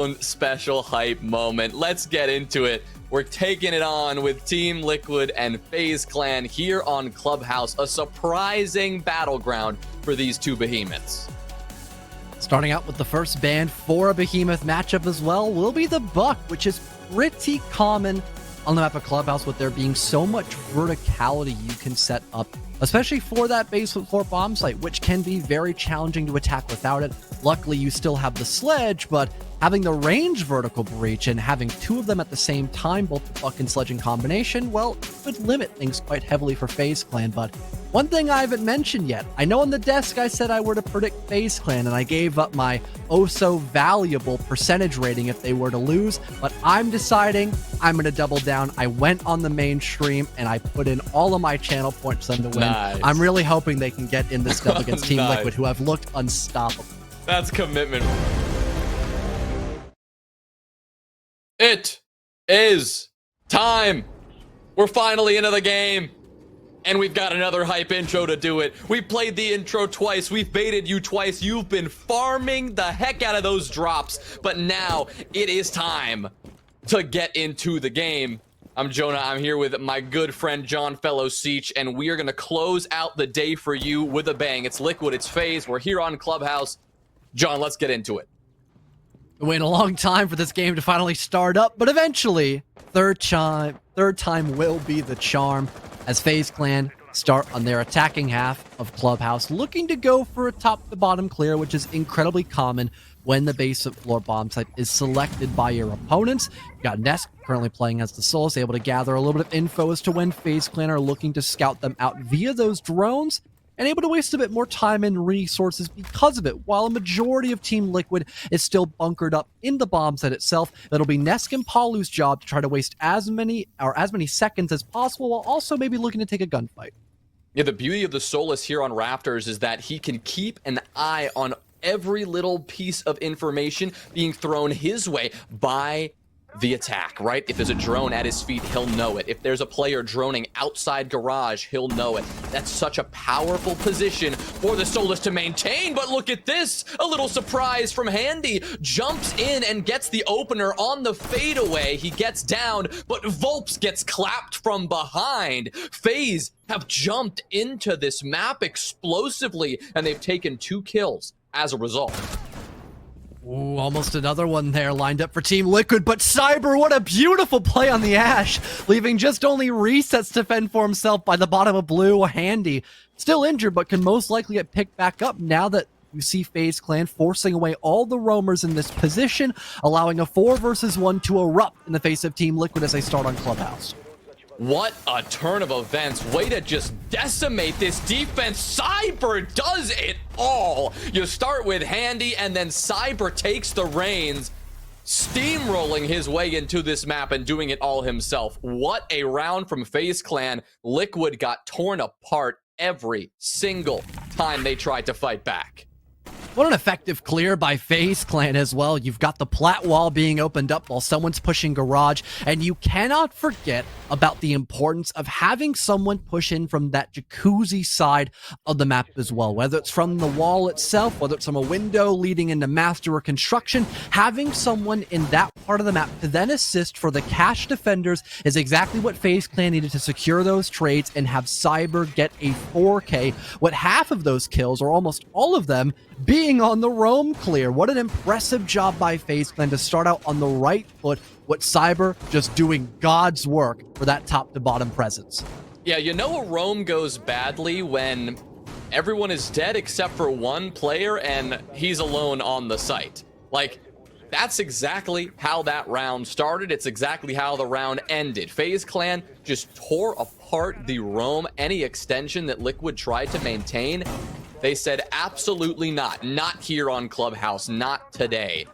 own special hype moment. Let's get into it. We're taking it on with Team Liquid and FaZe Clan here on Clubhouse, a surprising battleground for these two behemoths. Starting out with the first ban for a behemoth matchup as well will be the Buck, which is pretty common on the map of Clubhouse with there being so much verticality you can set up, especially for that basement floor bomb site, which can be very challenging to attack without it. Luckily, you still have the sledge, but having the range vertical breach and having two of them at the same time, both the Buck and sledge in combination, well, could limit things quite heavily for FaZe Clan. But one thing I haven't mentioned yet, I know on the desk I said I were to predict FaZe Clan, and I gave up my oh-so-valuable percentage rating if they were to lose, but I'm deciding I'm going to double down. I went on the mainstream, and I put in all of my channel points for them to win. Nice. I'm really hoping they can get in this dub against Team Nice. Liquid, who have looked unstoppable. That's commitment. It is time. We're finally into the game. And we've got another hype intro to do it. We played the intro twice. We've baited you twice. You've been farming the heck out of those drops. But now it is time to get into the game. I'm Jonah. I'm here with my good friend John Fellow Seach, and we are going to close out the day for you with a bang. It's Liquid. It's FaZe. We're here on Clubhouse. John, let's get into it. We waited a long time for this game to finally start up, but eventually, third time will be the charm as FaZe Clan start on their attacking half of Clubhouse, looking to go for a top-to-bottom clear, which is incredibly common when the basement floor bomb site is selected by your opponents. You got Nesk currently playing as the Souls, able to gather a little bit of info as to when FaZe Clan are looking to scout them out via those drones, and able to waste a bit more time and resources because of it, while a majority of Team Liquid is still bunkered up in the bomb site itself. It'll be Nesk and Palu's job to try to waste as many seconds as possible, while also maybe looking to take a gunfight. Yeah, the beauty of the Solus here on Raptors is that he can keep an eye on every little piece of information being thrown his way by the attack, right? If there's a drone at his feet, he'll know it. If there's a player droning outside garage, he'll know it. That's such a powerful position for the Solus to maintain. But look at this, a little surprise from Handy. Jumps in and gets the opener on the fadeaway. He gets down, but Volps gets clapped from behind. FaZe have jumped into this map explosively, and they've taken 2 kills as a result. Ooh, almost another one there lined up for Team Liquid, but Cyber, what a beautiful play on the Ash, leaving just only resets to fend for himself by the bottom of blue. Handy, still injured, but can most likely get picked back up now that you see FaZe Clan forcing away all the roamers in this position, allowing a 4 versus 1 to erupt in the face of Team Liquid as they start on Clubhouse. What a turn of events. Way to just decimate this defense. Cyber does it all. You start with Handy, and then Cyber takes the reins, steamrolling his way into this map and doing it all himself. What a round from FaZe Clan. Liquid got torn apart every single time they tried to fight back. What an effective clear by FaZe Clan as well. You've got the plat wall being opened up while someone's pushing garage, and you cannot forget about the importance of having someone push in from that jacuzzi side of the map as well. Whether it's from the wall itself, whether it's from a window leading into master or construction, having someone in that part of the map to then assist for the cash defenders is exactly what FaZe Clan needed to secure those trades and have Cyber get a 4K, with half of those kills, or almost all of them, being on the roam clear. What an impressive job by FaZe Clan to start out on the right foot, with Cyber just doing God's work for that top to bottom presence. Yeah, you know a roam goes badly when everyone is dead except for one player and he's alone on the site. Like, that's exactly how that round started. It's exactly how the round ended. FaZe Clan just tore apart the roam. Any extension that Liquid tried to maintain, they said absolutely not. Not here on Clubhouse, not today.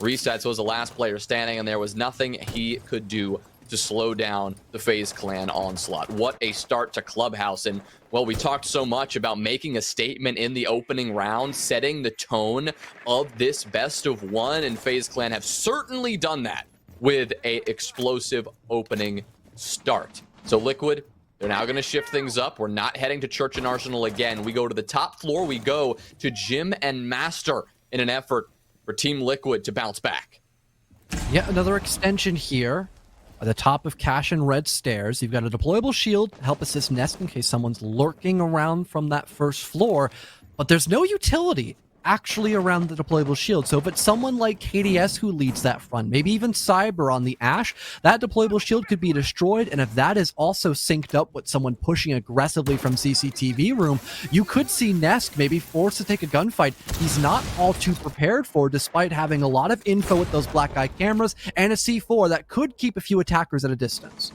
Resets was the last player standing, and there was nothing he could do to slow down the FaZe Clan onslaught. What a start to Clubhouse. And, well, we talked so much about making a statement in the opening round, setting the tone of this best of one, and FaZe Clan have certainly done that with a explosive opening start. So Liquid, they're now going to shift things up. We're not heading to Church and Arsenal again. We go to the top floor. We go to Gym and Master in an effort for Team Liquid to bounce back. Yet another extension here. At the top of Cash and Red Stairs, you've got a deployable shield to help assist Nest in case someone's lurking around from that first floor, but there's no utility actually around the deployable shield. So if it's someone like KDS who leads that front, maybe even Cyber on the Ash, that deployable shield could be destroyed, and if that is also synced up with someone pushing aggressively from CCTV room, you could see Nest maybe forced to take a gunfight he's not all too prepared for, despite having a lot of info with those black eye cameras and a C4 that could keep a few attackers at a distance.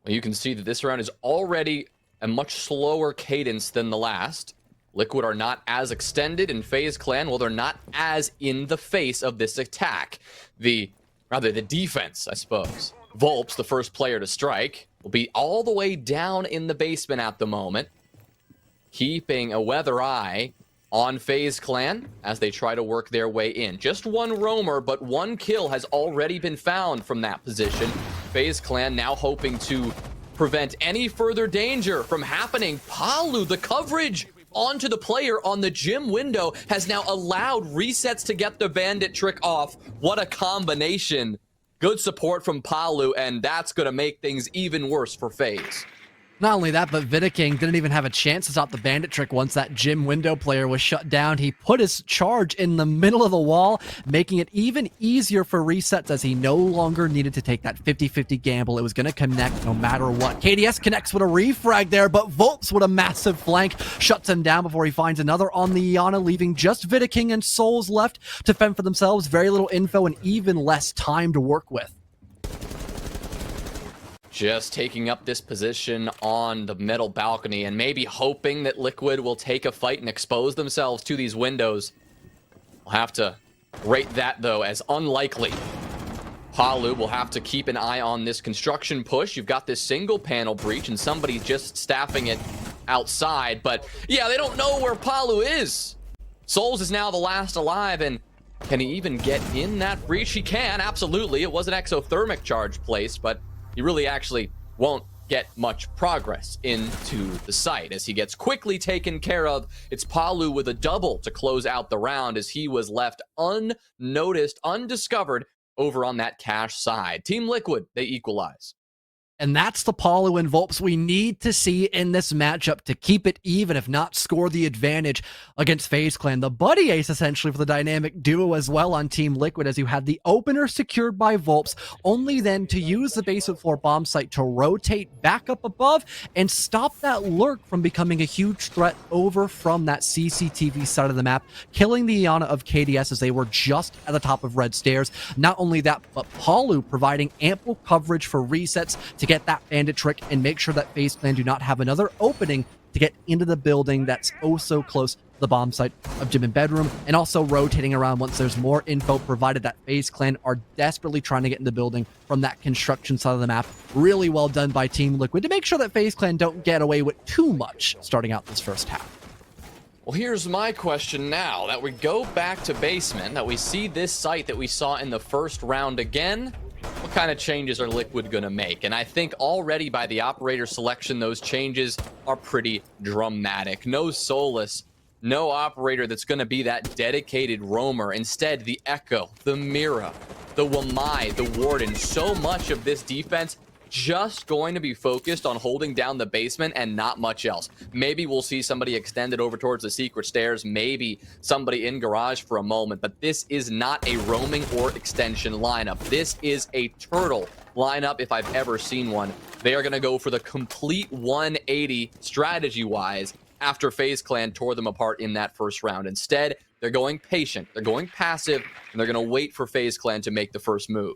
Well, you can see that this round is already a much slower cadence than the last. Liquid are not as extended, in FaZe Clan, well, they're not as in the face of this attack. The defense, I suppose. Volps, the first player to strike, will be all the way down in the basement at the moment, keeping a weather eye on FaZe Clan as they try to work their way in. Just one roamer, but one kill has already been found from that position. FaZe Clan now hoping to prevent any further danger from happening. Palu, the coverage onto the player on the gym window, has now allowed resets to get the bandit trick off. What a combination. Good support from Palu, and that's going to make things even worse for FaZe. Not only that, but Vidaking didn't even have a chance to stop the bandit trick once that gym window player was shut down. He put his charge in the middle of the wall, making it even easier for resets as he no longer needed to take that 50-50 gamble. It was going to connect no matter what. KDS connects with a refrag there, but Volps with a massive flank shuts him down before he finds another on the Iana, leaving just Vidaking and Souls left to fend for themselves. Very little info and even less time to work with. Just taking up this position on the middle balcony and maybe hoping that Liquid will take a fight and expose themselves to these windows. We'll have to rate that, though, as unlikely. Palu will have to keep an eye on this construction push. You've got this single panel breach and somebody just staffing it outside. But yeah, they don't know where Palu is. Souls is now the last alive, and can he even get in that breach? He can, absolutely. It was an exothermic charge placed, but he really actually won't get much progress into the site as he gets quickly taken care of. It's Palu with a double to close out the round as he was left unnoticed, undiscovered over on that Cash side. Team Liquid, they equalize. And that's the Palu and Volps we need to see in this matchup to keep it even, if not score the advantage against FaZe Clan. The buddy ace, essentially, for the dynamic duo as well on Team Liquid, as you had the opener secured by Volps, only then to use the basement floor bomb site to rotate back up above and stop that lurk from becoming a huge threat over from that CCTV side of the map, killing the Iana of KDS as they were just at the top of Red Stairs. Not only that, but Palu providing ample coverage for resets to get that bandit trick and make sure that FaZe Clan do not have another opening to get into the building that's oh so close to the bomb site of gym and bedroom, and also rotating around once there's more info, provided that FaZe Clan are desperately trying to get in the building from that construction side of the map. Really well done by Team Liquid to make sure that FaZe Clan don't get away with too much starting out this first half. Well, here's my question now. That we go back to basement, that we see this site that we saw in the first round again, what kind of changes are Liquid going to make? And I think already by the operator selection, those changes are pretty dramatic. No Solus, no operator that's going to be that dedicated roamer. Instead, the Echo, the Mira, the Wamai, the Warden, so much of this defense just going to be focused on holding down the basement and not much else. Maybe we'll see somebody extended over towards the secret stairs, maybe somebody in garage for a moment, but this is not a roaming or extension lineup. This is a turtle lineup if I've ever seen one. They are going to go for the complete 180 strategy-wise after FaZe Clan tore them apart in that first round. Instead, they're going patient, they're going passive, and they're going to wait for FaZe Clan to make the first move.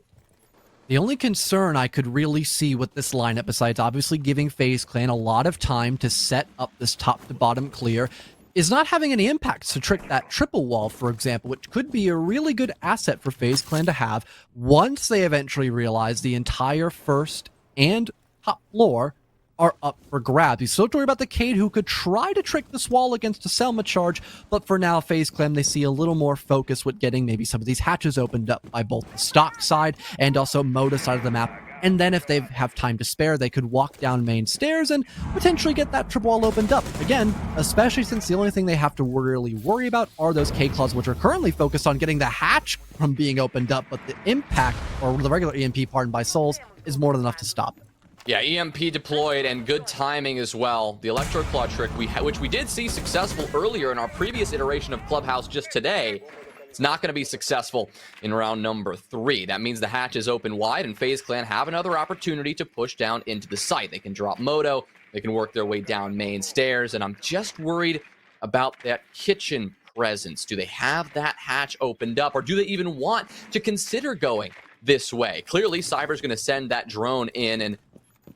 The only concern I could really see with this lineup, besides obviously giving FaZe Clan a lot of time to set up this top to bottom clear, is not having any impacts to trick that triple wall, for example, which could be a really good asset for FaZe Clan to have once they eventually realize the entire first and top floor are up for grabs. You still have to worry about the Cade, who could try to trick this wall against a Selma charge, but for now, FaZe Clan, they see a little more focus with getting maybe some of these hatches opened up by both the stock side and also Moda side of the map And then if they have time to spare, they could walk down main stairs and potentially get that triple wall opened up. Again, especially since the only thing they have to really worry about are those K-Claws, which are currently focused on getting the hatch from being opened up, but the impact, or the regular EMP, pardon, by Souls, is more than enough to stop it. Yeah, EMP deployed and good timing as well. The Electro Claw trick, which we did see successful earlier in our previous iteration of Clubhouse just today, it's not going to be successful in round number 3. That means the hatch is open wide, and FaZe Clan have another opportunity to push down into the site. They can drop Moto, they can work their way down main stairs, and I'm just worried about that kitchen presence. Do they have that hatch opened up, or do they even want to consider going this way? Clearly, Cyber's going to send that drone in and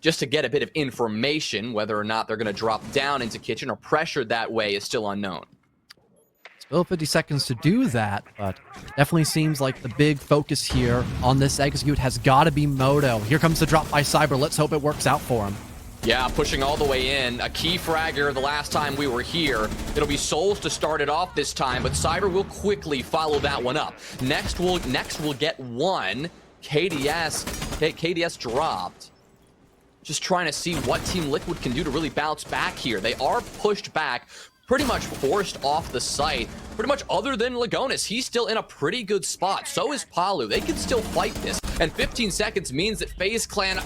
just to get a bit of information. Whether or not they're going to drop down into kitchen or pressured that way is still unknown. Still 50 seconds to do that, but definitely seems like the big focus here on this execute has got to be Moto. Here comes the drop by Cyber. Let's hope it works out for him. Yeah, pushing all the way in. A key fragger the last time we were here. It'll be Souls to start it off this time, but Cyber will quickly follow that one up. Next we'll get one. KDS dropped. Just trying to see what Team Liquid can do to really bounce back here. They are pushed back, pretty much forced off the site. Pretty much other than Lagonis, he's still in a pretty good spot. So is Palu. They can still fight this. And 15 seconds means that FaZe Clan,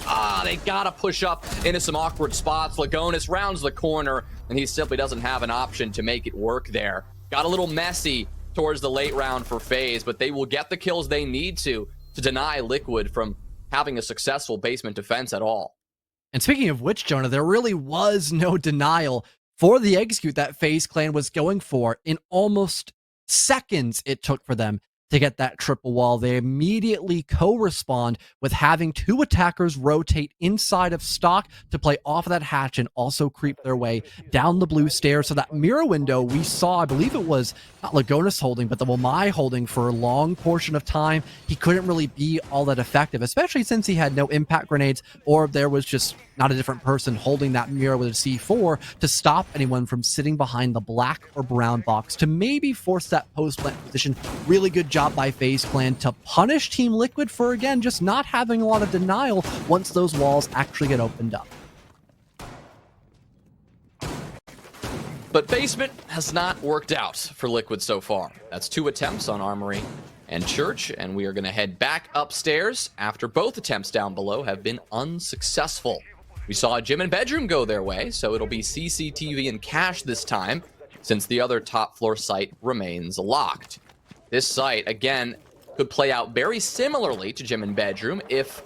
they gotta push up into some awkward spots. Lagonis rounds the corner, and he simply doesn't have an option to make it work there. Got a little messy towards the late round for FaZe, but they will get the kills they need to deny Liquid from having a successful basement defense at all. And speaking of which, Jonah, there really was no denial for the execute that FaZe Clan was going for. In almost seconds it took for them to get that triple wall. They immediately co-respond with having 2 attackers rotate inside of stock to play off of that hatch and also creep their way down the blue stairs. So that mirror window we saw, I believe it was not Lagonis holding, but the Wamai holding for a long portion of time. He couldn't really be all that effective, especially since he had no impact grenades, or there was just not a different person holding that mirror with a C4 to stop anyone from sitting behind the black or brown box to maybe force that post-plant position. Really good job by FaZe Clan to punish Team Liquid for, again, just not having a lot of denial once those walls actually get opened up. But basement has not worked out for Liquid so far. That's 2 attempts on Armory and Church, and we are going to head back upstairs after both attempts down below have been unsuccessful. We saw a gym and bedroom go their way, so it'll be CCTV and cache this time, since the other top floor site remains locked. This site, again, could play out very similarly to gym and bedroom if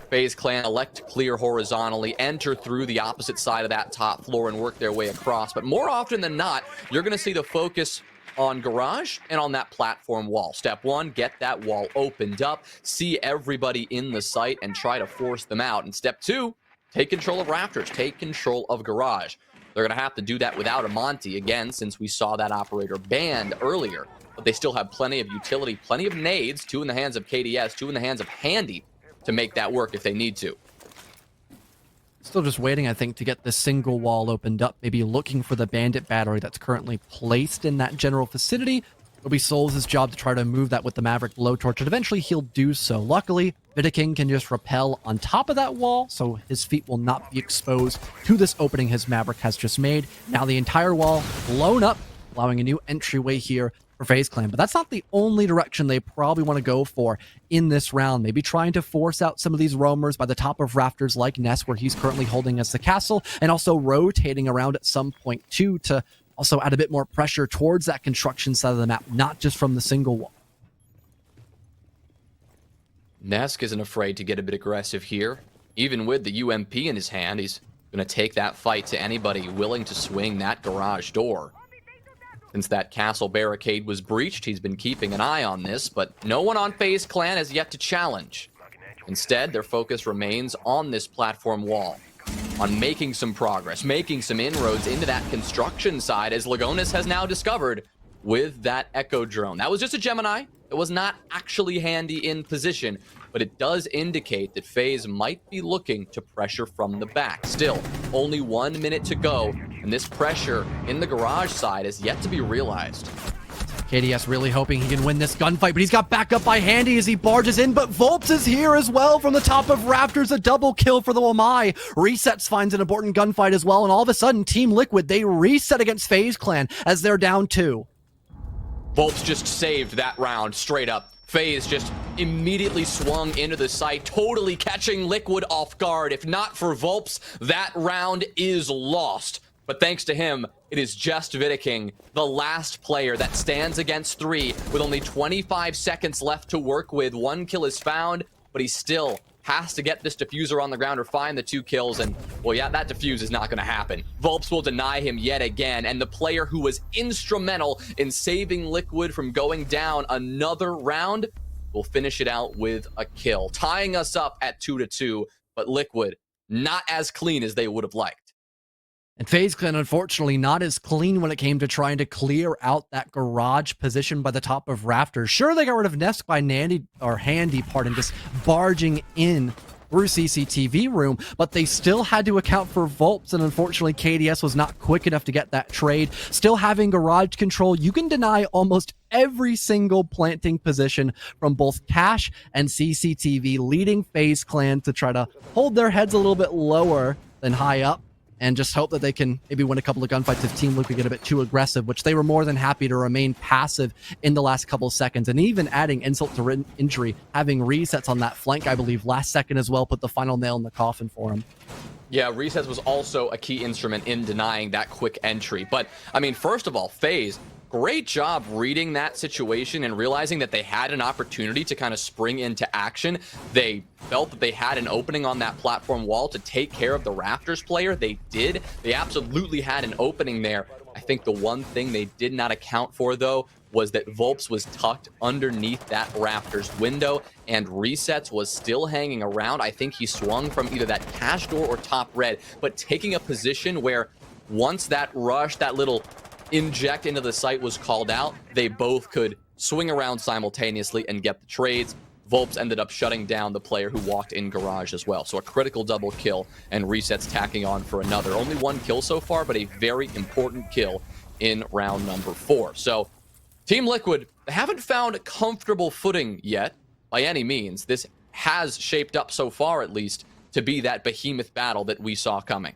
FaZe Clan elect to clear horizontally, enter through the opposite side of that top floor and work their way across. But more often than not, you're going to see the focus on garage and on that platform wall. Step 1, get that wall opened up, see everybody in the site and try to force them out. And step 2, take control of rafters, take control of garage. They're going to have to do that without a Monty, again, since we saw that operator banned earlier. But they still have plenty of utility, plenty of nades, 2 in the hands of KDS, 2 in the hands of Handy, to make that work if they need to. Still just waiting, I think, to get this single wall opened up, maybe looking for the bandit battery that's currently placed in that general vicinity. It'll be Souls' job to try to move that with the Maverick blowtorch, and eventually he'll do so. Luckily, Vidaking can just rappel on top of that wall, so his feet will not be exposed to this opening his Maverick has just made. Now the entire wall blown up, allowing a new entryway here for FaZe Clan. But that's not the only direction they probably want to go for in this round. Maybe trying to force out some of these roamers by the top of rafters like Ness, where he's currently holding as the castle, and also rotating around at some point too to also add a bit more pressure towards that construction side of the map, not just from the single wall. Nesk isn't afraid to get a bit aggressive here. Even with the UMP in his hand, he's going to take that fight to anybody willing to swing that garage door. Since that castle barricade was breached, he's been keeping an eye on this, but no one on FaZe Clan has yet to challenge. Instead, their focus remains on this platform wall, on making some progress, making some inroads into that construction side, as Lagonis has now discovered with that Echo drone. That was just a Gemini. It was not actually Handy in position, but it does indicate that FaZe might be looking to pressure from the back. Still, only 1 minute to go, and this pressure in the garage side is yet to be realized. KDS really hoping he can win this gunfight, but he's got back up by Handy as he barges in, but Volps is here as well from the top of Rafters, a double kill for the Wamai. Resets finds an important gunfight as well, and all of a sudden, Team Liquid, they reset against FaZe Clan as they're down 2. Volps just saved that round straight up. FaZe just immediately swung into the site, totally catching Liquid off guard. If not for Volps, that round is lost. But thanks to him, it is just Vidiking, the last player that stands against 3 with only 25 seconds left to work with. 1 kill is found, but he still has to get this diffuser on the ground or find the 2 kills. And, well, yeah, that diffuse is not going to happen. Volps will deny him yet again. And the player who was instrumental in saving Liquid from going down another round will finish it out with a kill, tying us up at 2-2. But Liquid, not as clean as they would have liked. And FaZe Clan, unfortunately, not as clean when it came to trying to clear out that garage position by the top of Rafters. Sure, they got rid of Nesk by Handy, just barging in through CCTV room, but they still had to account for Volps, and unfortunately, KDS was not quick enough to get that trade. Still having garage control, you can deny almost every single planting position from both Cash and CCTV, leading FaZe Clan to try to hold their heads a little bit lower than high up, and just hope that they can maybe win a couple of gunfights if Team Liquid get a bit too aggressive, which they were more than happy to remain passive in the last couple of seconds. And even adding insult to injury, having resets on that flank, I believe, last second as well, put the final nail in the coffin for him. Yeah, resets was also a key instrument in denying that quick entry. But, I mean, first of all, FaZe, great job reading that situation and realizing that they had an opportunity to kind of spring into action. They felt that they had an opening on that platform wall to take care of the Rafters player. They did. They absolutely had an opening there. I think the one thing they did not account for, though, was that Volps was tucked underneath that Rafters window and Resets was still hanging around. I think he swung from either that cash door or top red, but taking a position where once that rush, that little inject into the site was called out, they both could swing around simultaneously and get the trades. Volps ended up shutting down the player who walked in garage as well. So a critical double kill and Resets tacking on for another. Only 1 kill so far, but a very important kill in round number 4. So Team Liquid, they haven't found comfortable footing yet by any means. This has shaped up so far, at least, to be that behemoth battle that we saw coming.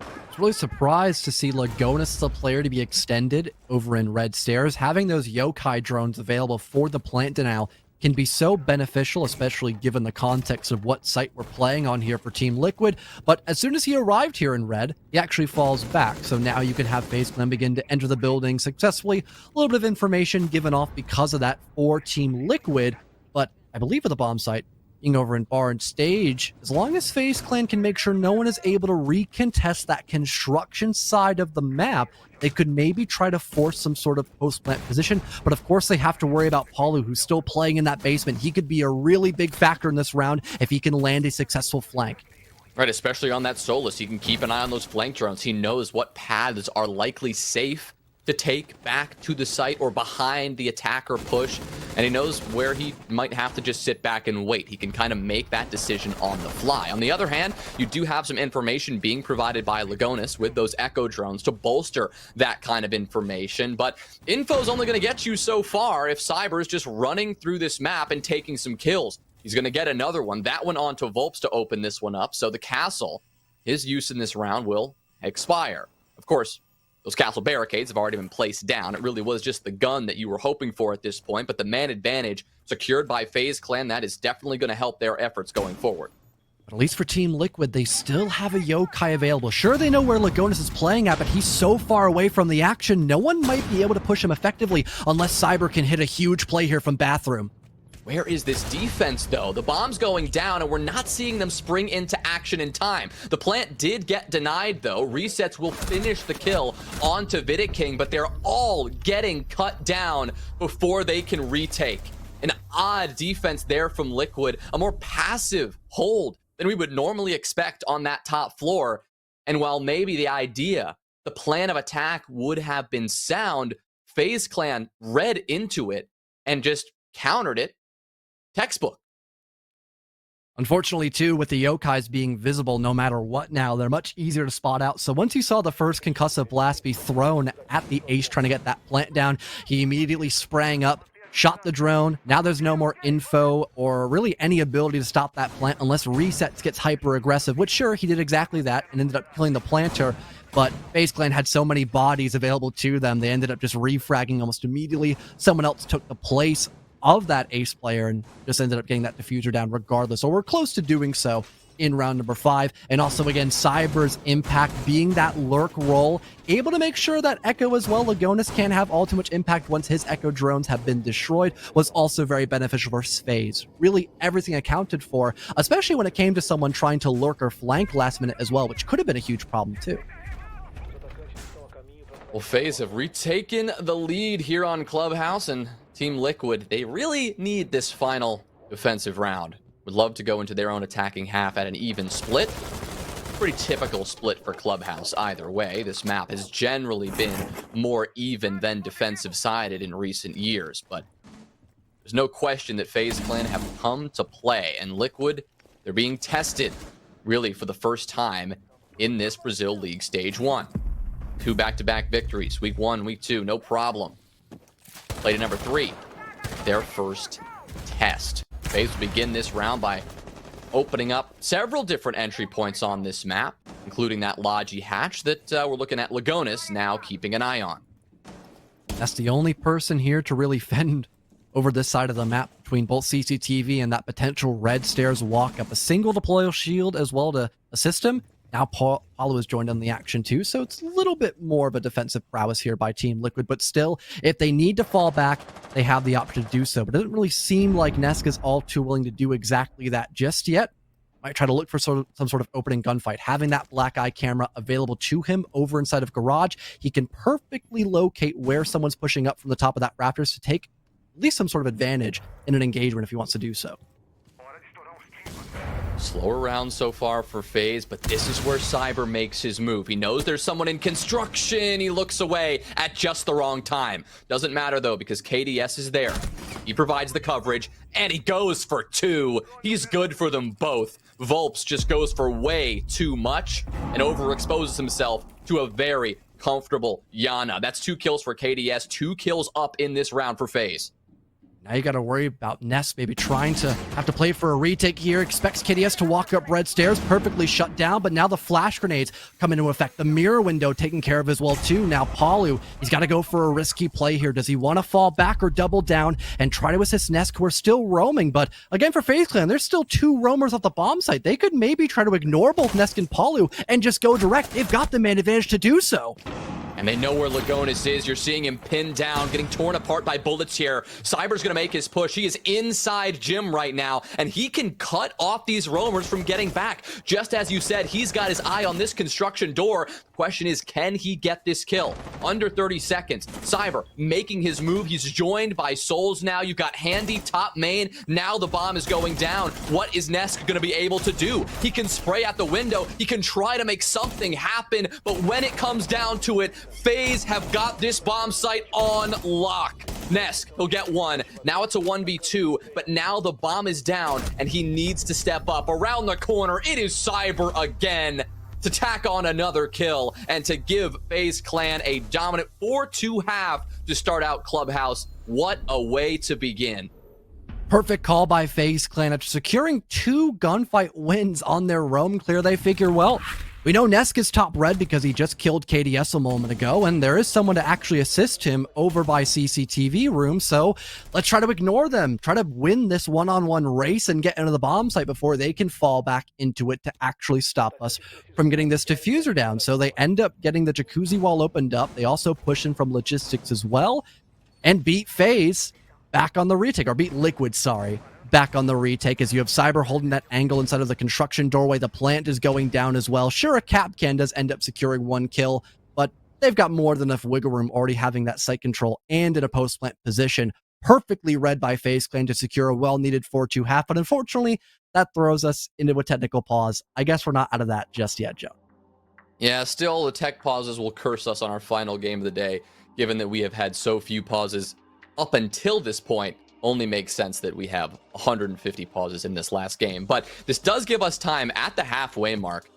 I was really surprised to see Lagonis, the player, to be extended over in Red Stairs. Having those yokai drones available for the plant denial can be so beneficial, especially given the context of what site we're playing on here for Team Liquid. But as soon as he arrived here in red, he actually falls back. So now you can have FaZe Clan begin to enter the building successfully. A little bit of information given off because of that for Team Liquid. But I believe at the bomb site, being over in bar and stage, as long as FaZe Clan can make sure no one is able to recontest that construction side of the map, they could maybe try to force some sort of post-plant position. But of course, they have to worry about Palu, who's still playing in that basement. He could be a really big factor in this round if he can land a successful flank. Right, especially on that Solus. He can keep an eye on those flank drones. He knows what paths are likely safe to take back to the site or behind the attacker push, and he knows where he might have to just sit back and wait. He can kind of make that decision on the fly. On the other hand, you do have some information being provided by Lagonis with those echo drones to bolster that kind of information, but info's only going to get you so far if Cyber's just running through this map and taking some kills. He's going to get another one. That one onto Volps to open this one up, so the castle, his use in this round will expire. Of course, those castle barricades have already been placed down. It really was just the gun that you were hoping for at this point, but the man advantage secured by FaZe Clan, that is definitely going to help their efforts going forward. But at least for Team Liquid, they still have a yokai available. Sure, they know where Lagonis is playing at, but he's so far away from the action, no one might be able to push him effectively unless Cyber can hit a huge play here from Bathroom. Where is this defense, though? The bomb's going down, and we're not seeing them spring into action in time. The plant did get denied, though. Resets will finish the kill onto Vidiking, but they're all getting cut down before they can retake. An odd defense there from Liquid, a more passive hold than we would normally expect on that top floor. And while maybe the idea, the plan of attack would have been sound, FaZe Clan read into it and just countered it. Textbook. Unfortunately, too, with the yokais being visible no matter what now, they're much easier to spot out. So once you saw the first concussive blast be thrown at the Ace trying to get that plant down, he immediately sprang up, shot the drone. Now there's no more info or really any ability to stop that plant unless Resets gets hyper aggressive, which sure, he did exactly that and ended up killing the planter. But FaZe Clan had so many bodies available to them, they ended up just refragging almost immediately. Someone else took the place of that Ace player and just ended up getting that diffuser down regardless. So we're close to doing so in round number 5. And also, again, Cyber's impact being that lurk role, able to make sure that Echo as well, Lagonis can't have all too much impact once his Echo drones have been destroyed, was also very beneficial for FaZe. Really everything accounted for, especially when it came to someone trying to lurk or flank last minute as well, which could have been a huge problem too. Well, FaZe have retaken the lead here on Clubhouse, and Team Liquid, they really need this final defensive round. Would love to go into their own attacking half at an even split. Pretty typical split for Clubhouse either way. This map has generally been more even than defensive-sided in recent years, but there's no question that FaZe Clan have come to play, and Liquid, they're being tested really for the first time in this Brazil League Stage 1. 2 back-to-back victories, week 1, week 2, no problem. Played at number 3, their first test. FaZe will begin this round by opening up several different entry points on this map, including that Logi hatch that we're looking at Lagonis now keeping an eye on. That's the only person here to really fend over this side of the map between both CCTV and that potential red stairs walk up. A single deployable shield as well to assist him. Now Paulo has joined on the action too, so it's a little bit more of a defensive prowess here by Team Liquid, but still, if they need to fall back, they have the option to do so. But it doesn't really seem like Nesk is all too willing to do exactly that just yet. Might try to look for some sort of opening gunfight. Having that black eye camera available to him over inside of Garage, he can perfectly locate where someone's pushing up from the top of that Raptors to take at least some sort of advantage in an engagement if he wants to do so. Slower round so far for FaZe, but this is where Cyber makes his move. He knows there's someone in construction. He looks away at just the wrong time. Doesn't matter though, because KDS is there. He provides the coverage, and he goes for 2. He's good for them both. Volps just goes for way too much and overexposes himself to a very comfortable Yana. That's 2 kills for KDS, 2 kills up in this round for FaZe. Now you got to worry about Ness maybe trying to have to play for a retake here. Expects KDS to walk up red stairs, perfectly shut down, but now the flash grenades come into effect. The mirror window taken care of as well too. Now Palu, he's got to go for a risky play here. Does he want to fall back or double down and try to assist Nesk, who are still roaming? But again, for FaZe Clan, there's still 2 roamers off the bomb site. They could maybe try to ignore both Nesk and Palu and just go direct. They've got the man advantage to do so. And they know where Lagonis is. You're seeing him pinned down, getting torn apart by bullets here. Cyber's going to make his push. He is inside Gym right now, and he can cut off these roamers from getting back. Just as you said, he's got his eye on this construction door. The question is, can he get this kill? Under 30 seconds. Cyber making his move. He's joined by Souls now. You've got Handy top main. Now the bomb is going down. What is Nesk going to be able to do? He can spray at the window. He can try to make something happen, but when it comes down to it, FaZe have got this bomb site on lock. Nesk, he'll get 1. Now it's a 1v2, but now the bomb is down, and he needs to step up. Around the corner, it is Cyber again to tack on another kill and to give FaZe Clan a dominant 4-2 half to start out Clubhouse. What a way to begin. Perfect call by FaZe Clan. After securing 2 gunfight wins on their roam clear, they figure, well, we know Nesk is top red because he just killed KDS a moment ago, and there is someone to actually assist him over by CCTV room, so let's try to ignore them, try to win this one-on-one race and get into the bomb site before they can fall back into it to actually stop us from getting this diffuser down. So they end up getting the jacuzzi wall opened up. They also push in from logistics as well and beat FaZe back on the retake, or beat Liquid, sorry, back on the retake, as you have Cyber holding that angle inside of the construction doorway. The plant is going down as well. Sure, a Capcan does end up securing 1 kill, but they've got more than enough wiggle room already having that site control and in a post-plant position. Perfectly read by FaZe Clan to secure a well-needed 4-2 half, but unfortunately, that throws us into a technical pause. I guess we're not out of that just yet, Joe. Yeah, still the tech pauses will curse us on our final game of the day, given that we have had so few pauses up until this point only makes sense that we have 150 pauses in this last game. But this does give us time at the halfway mark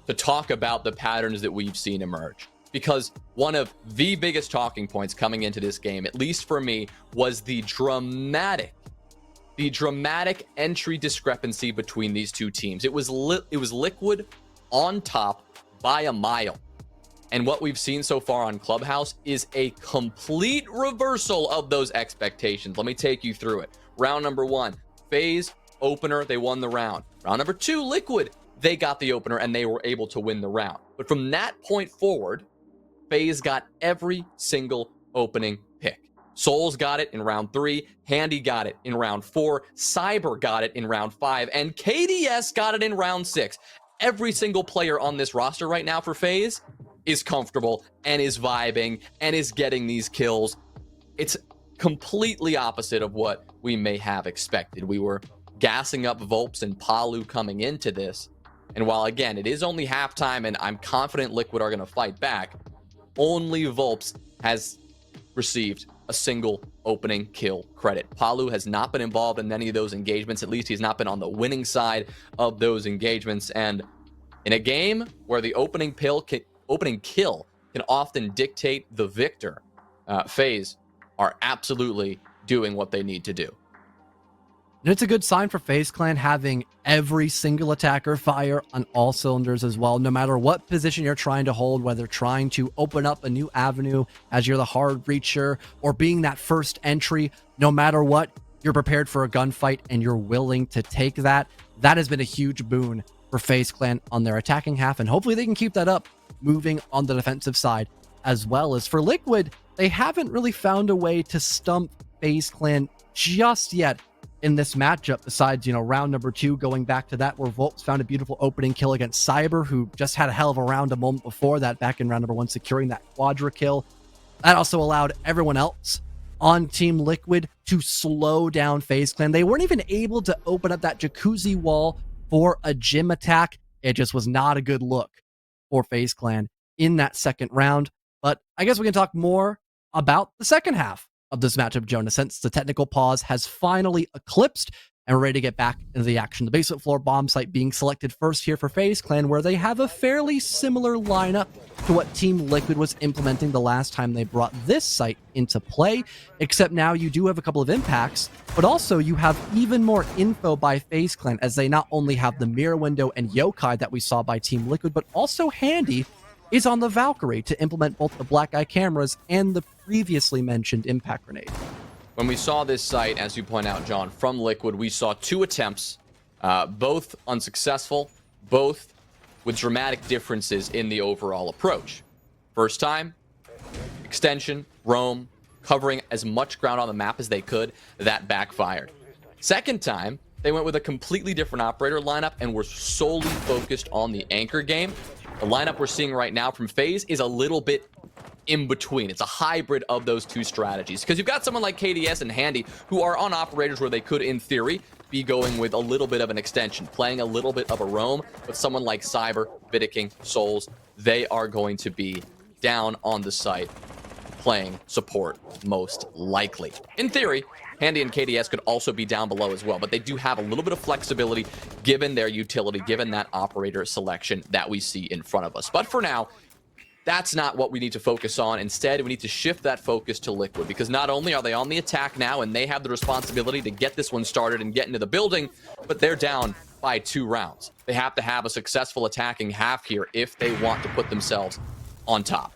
to talk about the patterns that we've seen emerge. Because one of the biggest talking points coming into this game, at least for me, was the dramatic entry discrepancy between these two teams. It was Liquid on top by a mile. And what we've seen so far on Clubhouse is a complete reversal of those expectations. Let me take you through it. Round number 1, FaZe opener, they won the round. Round number 2, Liquid, they got the opener and they were able to win the round. But from that point forward, FaZe got every single opening pick. Souls got it in round 3, Handy got it in round 4, Cyber got it in round 5, and KDS got it in round 6. Every single player on this roster right now for FaZe is comfortable and is vibing and is getting these kills. It's completely opposite of what we may have expected. We were gassing up Volps and Palu coming into this, and while again it is only halftime and I'm confident Liquid are going to fight back, only Volps has received a single opening kill credit. Palu has not been involved in any of those engagements. At least he's not been on the winning side of those engagements. And in a game where the opening kill can often dictate the victor, FaZe are absolutely doing what they need to do. And it's a good sign for FaZe Clan having every single attacker fire on all cylinders as well, no matter what position you're trying to hold, whether trying to open up a new avenue as you're the hard reacher or being that first entry. No matter what, you're prepared for a gunfight and you're willing to take that. That has been a huge boon for FaZe Clan on their attacking half, and hopefully they can keep that up moving on the defensive side. As well as for Liquid, they haven't really found a way to stump FaZe Clan just yet in this matchup, besides, round number 2, going back to that, where Volps found a beautiful opening kill against Cyber, who just had a hell of a round a moment before that, back in round number 1, securing that quadra kill. That also allowed everyone else on Team Liquid to slow down FaZe Clan. They weren't even able to open up that jacuzzi wall for a gym attack. It just was not a good look for FaZe Clan in that second round. But I guess we can talk more about the second half of this matchup, Jonah, since the technical pause has finally eclipsed and we're ready to get back into the action. The basement floor bomb site being selected first here for FaZe Clan, where they have a fairly similar lineup to what Team Liquid was implementing the last time they brought this site into play, except now you do have a couple of impacts, but also you have even more info by FaZe Clan, as they not only have the mirror window and yokai that we saw by Team Liquid, but also Handy is on the Valkyrie to implement both the black eye cameras and the previously mentioned impact grenade. When we saw this site, as you point out, John, from Liquid, we saw 2 attempts, both unsuccessful, both with dramatic differences in the overall approach. First time, extension, roam, covering as much ground on the map as they could, that backfired. Second time, they went with a completely different operator lineup and were solely focused on the anchor game. The lineup we're seeing right now from FaZe is a little bit in between. It's a hybrid of those 2 strategies, because you've got someone like KDS and Handy who are on operators where they could, in theory, be going with a little bit of an extension, playing a little bit of a roam. But someone like Cyber, Vidiking, Souls, they are going to be down on the site playing support most likely. In theory, Handy and KDS could also be down below as well, but they do have a little bit of flexibility given their utility, given that operator selection that we see in front of us. But for now, that's not what we need to focus on. Instead, we need to shift that focus to Liquid, because not only are they on the attack now and they have the responsibility to get this one started and get into the building, but they're down by 2 rounds. They have to have a successful attacking half here if they want to put themselves on top.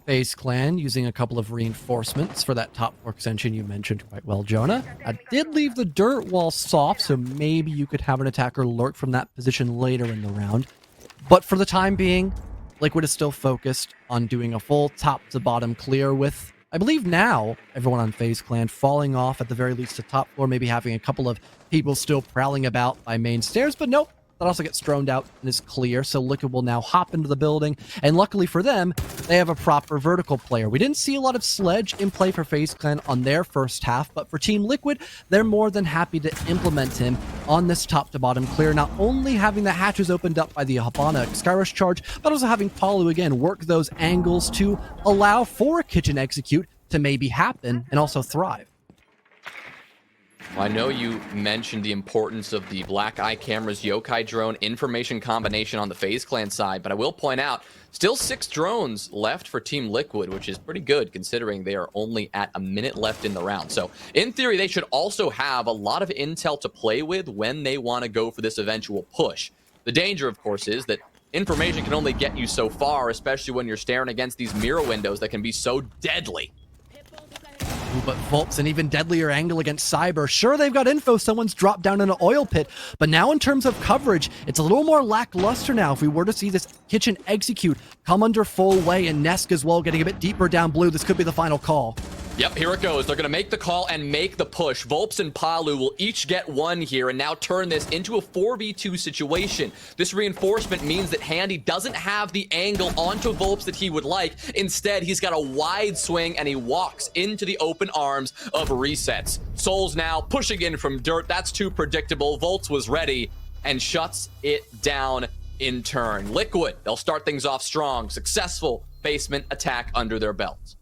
FaZe Clan using a couple of reinforcements for that top floor extension you mentioned quite well, Jonah. I did leave the dirt wall soft, so maybe you could have an attacker lurk from that position later in the round. But for the time being, Liquid is still focused on doing a full top to bottom clear, with, I believe now, everyone on FaZe Clan falling off at the very least to top floor, maybe having a couple of people still prowling about by main stairs, but nope. That also gets droned out and is clear, so Liquid will now hop into the building, and luckily for them, they have a proper vertical player. We didn't see a lot of Sledge in play for FaZe Clan on their first half, but for Team Liquid, they're more than happy to implement him on this top-to-bottom clear, not only having the hatches opened up by the Habana Skyrush charge, but also having Palu again work those angles to allow for a kitchen execute to maybe happen and also thrive. Well, I know you mentioned the importance of the Black Eye Camera's Yokai drone information combination on the FaZe Clan side, but I will point out, still 6 drones left for Team Liquid, which is pretty good considering they are only at a minute left in the round. So in theory, they should also have a lot of intel to play with when they want to go for this eventual push. The danger, of course, is that information can only get you so far, especially when you're staring against these mirror windows that can be so deadly. Ooh, but Volp's an even deadlier angle against Cyber. Sure, they've got info, someone's dropped down in an oil pit, but now in terms of coverage, it's a little more lackluster now. If we were to see this kitchen execute come under full way, and Nesk as well getting a bit deeper down blue, this could be the final call. Yep, here it goes. They're going to make the call and make the push. Volps and Palu will each get one here and now turn this into a 4v2 situation. This reinforcement means that Handy doesn't have the angle onto Volps that he would like. Instead, he's got a wide swing and he walks into the open arms of Resets. Souls now pushing in from dirt. That's too predictable. Volps was ready and shuts it down in turn. Liquid, they'll start things off strong. Successful basement attack under their belts.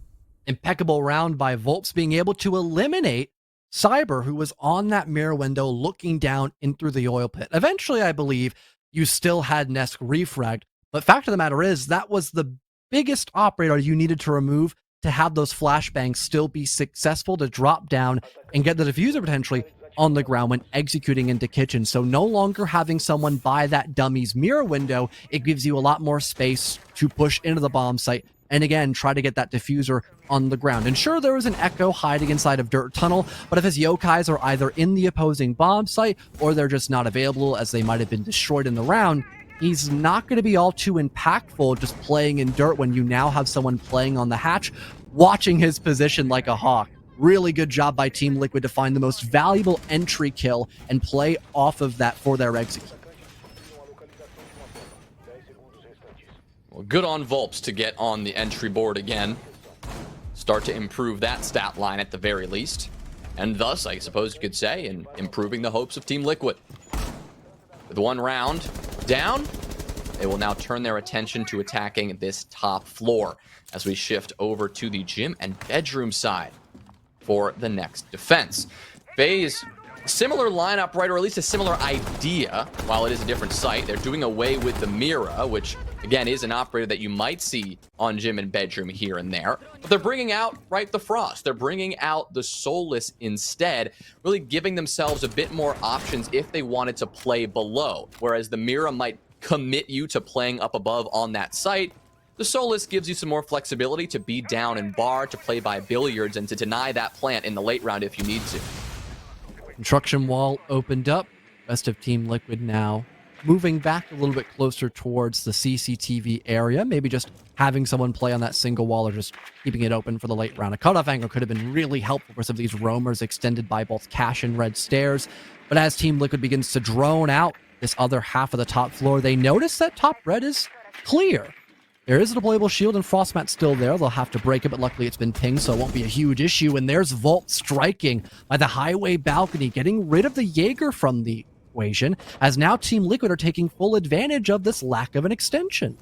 Impeccable round by Volps being able to eliminate Cyber, who was on that mirror window looking down in through the oil pit. Eventually, I believe you still had Nesk refragged, but fact of the matter is that was the biggest operator you needed to remove to have those flashbangs still be successful to drop down and get the diffuser potentially on the ground when executing into kitchen. So no longer having someone by that dummy's mirror window, it gives you a lot more space to push into the bomb site and again, try to get that diffuser on the ground. And sure, there was an Echo hiding inside of Dirt Tunnel, but if his Yokais are either in the opposing bomb site or they're just not available as they might have been destroyed in the round, he's not going to be all too impactful just playing in dirt when you now have someone playing on the hatch, watching his position like a hawk. Really good job by Team Liquid to find the most valuable entry kill and play off of that for their execute. Well, good on Volps to get on the entry board again. Start to improve that stat line at the very least. And thus, I suppose you could say, in improving the hopes of Team Liquid. With one round down, they will now turn their attention to attacking this top floor as we shift over to the gym and bedroom side for the next defense. FaZe, similar lineup, right, or at least a similar idea. While it is a different site, they're doing away with the Mira, which again is an operator that you might see on gym and bedroom here and there. But they're bringing out, right, the Frost. They're bringing out the Soulless instead, really giving themselves a bit more options if they wanted to play below. Whereas the Mira might commit you to playing up above on that site, the Soulless gives you some more flexibility to be down and bar, to play by billiards, and to deny that plant in the late round if you need to. Construction wall opened up. Rest of Team Liquid now moving back a little bit closer towards the CCTV area. Maybe just having someone play on that single wall or just keeping it open for the late round. A cutoff angle could have been really helpful for some of these roamers extended by both Cash and Red Stairs. But as Team Liquid begins to drone out this other half of the top floor, they notice that top red is clear. There is a deployable shield and Frostmat still there. They'll have to break it, but luckily it's been pinged, so it won't be a huge issue. And there's Volt striking by the highway balcony, getting rid of the Jaeger from the equation, as now Team Liquid are taking full advantage of this lack of an extension.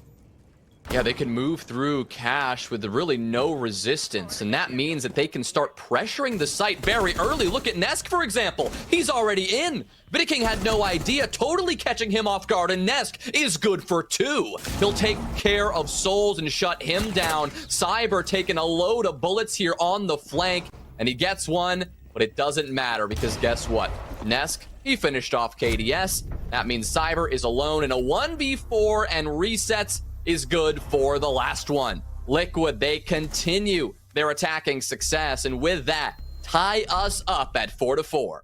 Yeah, they can move through Cash with really no resistance, and that means that they can start pressuring the site very early. Look at Nesk, for example. He's already in. Vidiking had no idea, totally catching him off guard, and Nesk is good for 2. He'll take care of Souls and shut him down. Cyber taking a load of bullets here on the flank, and he gets one, but it doesn't matter because guess what? Nesk, he finished off KDS. That means Cyber is alone in a 1v4, and Resets is good for the last one. Liquid, they continue their attacking success, and with that, tie us up at 4-4.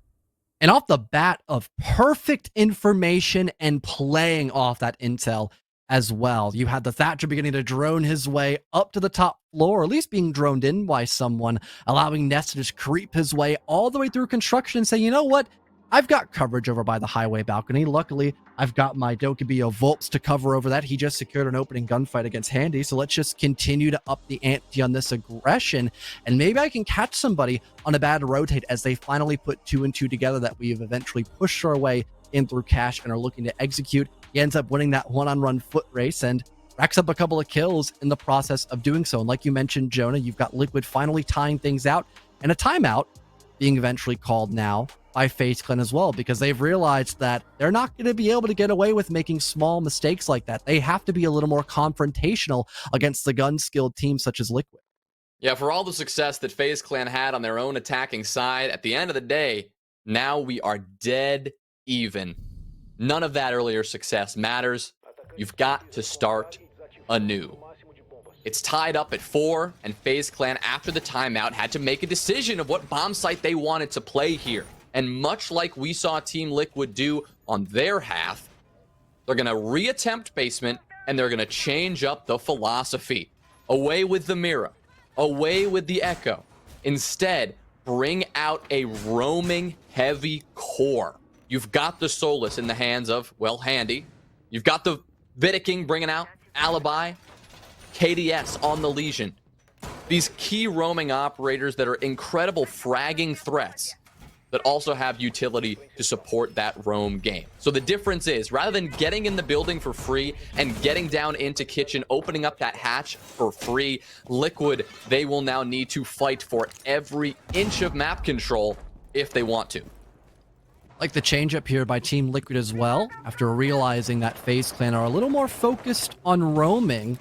And off the bat of perfect information and playing off that intel as well. You had the Thatcher beginning to drone his way up to the top floor, or at least being droned in by someone, allowing Nest to just creep his way all the way through construction and say, you know what? I've got coverage over by the highway balcony. Luckily, I've got my Dokkaebi Volps to cover over that. He just secured an opening gunfight against Handy, so let's just continue to up the ante on this aggression, and maybe I can catch somebody on a bad rotate as they finally put 2 and 2 together that we've eventually pushed our way in through Cash and are looking to execute. He ends up winning that one-on-run foot race and racks up a couple of kills in the process of doing so. And like you mentioned, Jonah, you've got Liquid finally tying things out, and a timeout being eventually called now by FaZe Clan as well, because they've realized that they're not going to be able to get away with making small mistakes like that. They have to be a little more confrontational against the gun-skilled teams such as Liquid. Yeah, for all the success that FaZe Clan had on their own attacking side, at the end of the day, now we are dead even. None of that earlier success matters. You've got to start anew. It's tied up at 4, and FaZe Clan, after the timeout, had to make a decision of what bomb site they wanted to play here. And much like we saw Team Liquid do on their half, they're going to reattempt basement, and they're going to change up the philosophy. Away with the Mira. Away with the Echo. Instead, bring out a roaming heavy core. You've got the Solus in the hands of, well, Handy. You've got the Vidiking bringing out Alibi. KDS on the Legion. These key roaming operators that are incredible fragging threats that also have utility to support that roam game. So the difference is, rather than getting in the building for free and getting down into kitchen, opening up that hatch for free, Liquid, they will now need to fight for every inch of map control if they want to. Like the change up here by Team Liquid as well, after realizing that FaZe Clan are a little more focused on roaming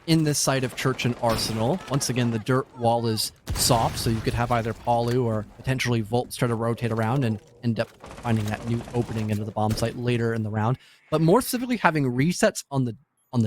in this side of Church and Arsenal. Once again, the dirt wall is soft, so you could have either Palu or potentially Volts try to rotate around and end up finding that new opening into the bomb site later in the round. But more specifically, having resets on the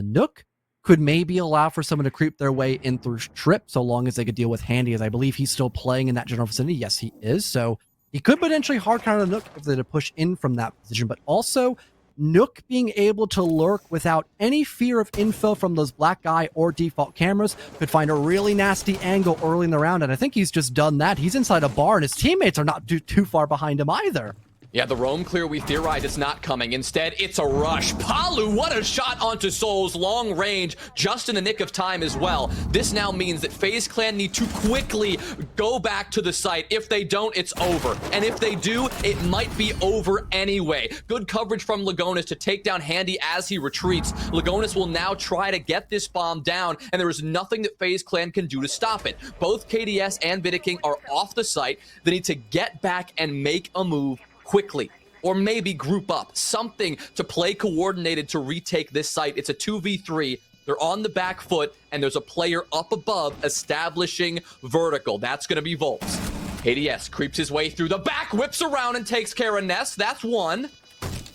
Nook could maybe allow for someone to creep their way in through Trip, so long as they could deal with Handy, as I believe he's still playing in that general vicinity. Yes, he is. So he could potentially hard counter the Nook if they had to push in from that position, but also Nook being able to lurk without any fear of info from those black eye or default cameras could find a really nasty angle early in the round, and I think he's just done that. He's inside a bar, and his teammates are not too far behind him either. Yeah, the roam clear, we theorized it's not coming. Instead, it's a rush. Palu, what a shot onto Souls, long range, just in the nick of time as well. This now means that FaZe Clan need to quickly go back to the site. If they don't, it's over. And if they do, it might be over anyway. Good coverage from Lagonis to take down Handy as he retreats. Lagonis will now try to get this bomb down, and there is nothing that FaZe Clan can do to stop it. Both KDS and Vidiking are off the site. They need to get back and make a move quickly, or maybe group up, something to play coordinated to retake this site. It's a 2v3. They're on the back foot, and there's a player up above establishing vertical. That's going to be Volts. KDS creeps his way through the back, whips around and takes care of Ness. That's one,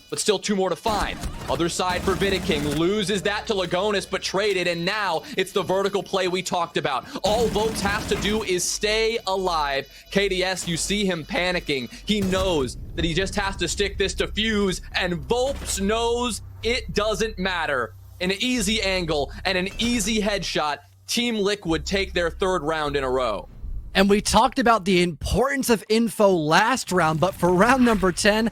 but still 2 more to find. Other side for Vidiking, loses that to Lagonis, but traded, and now it's the vertical play we talked about. All Volts has to do is stay alive. KDS, you see him panicking. He knows that he just has to stick this to Fuse, and Volts knows it doesn't matter. An easy angle and an easy headshot. Team Liquid take their 3rd round in a row. And we talked about the importance of info last round, but for round number 10,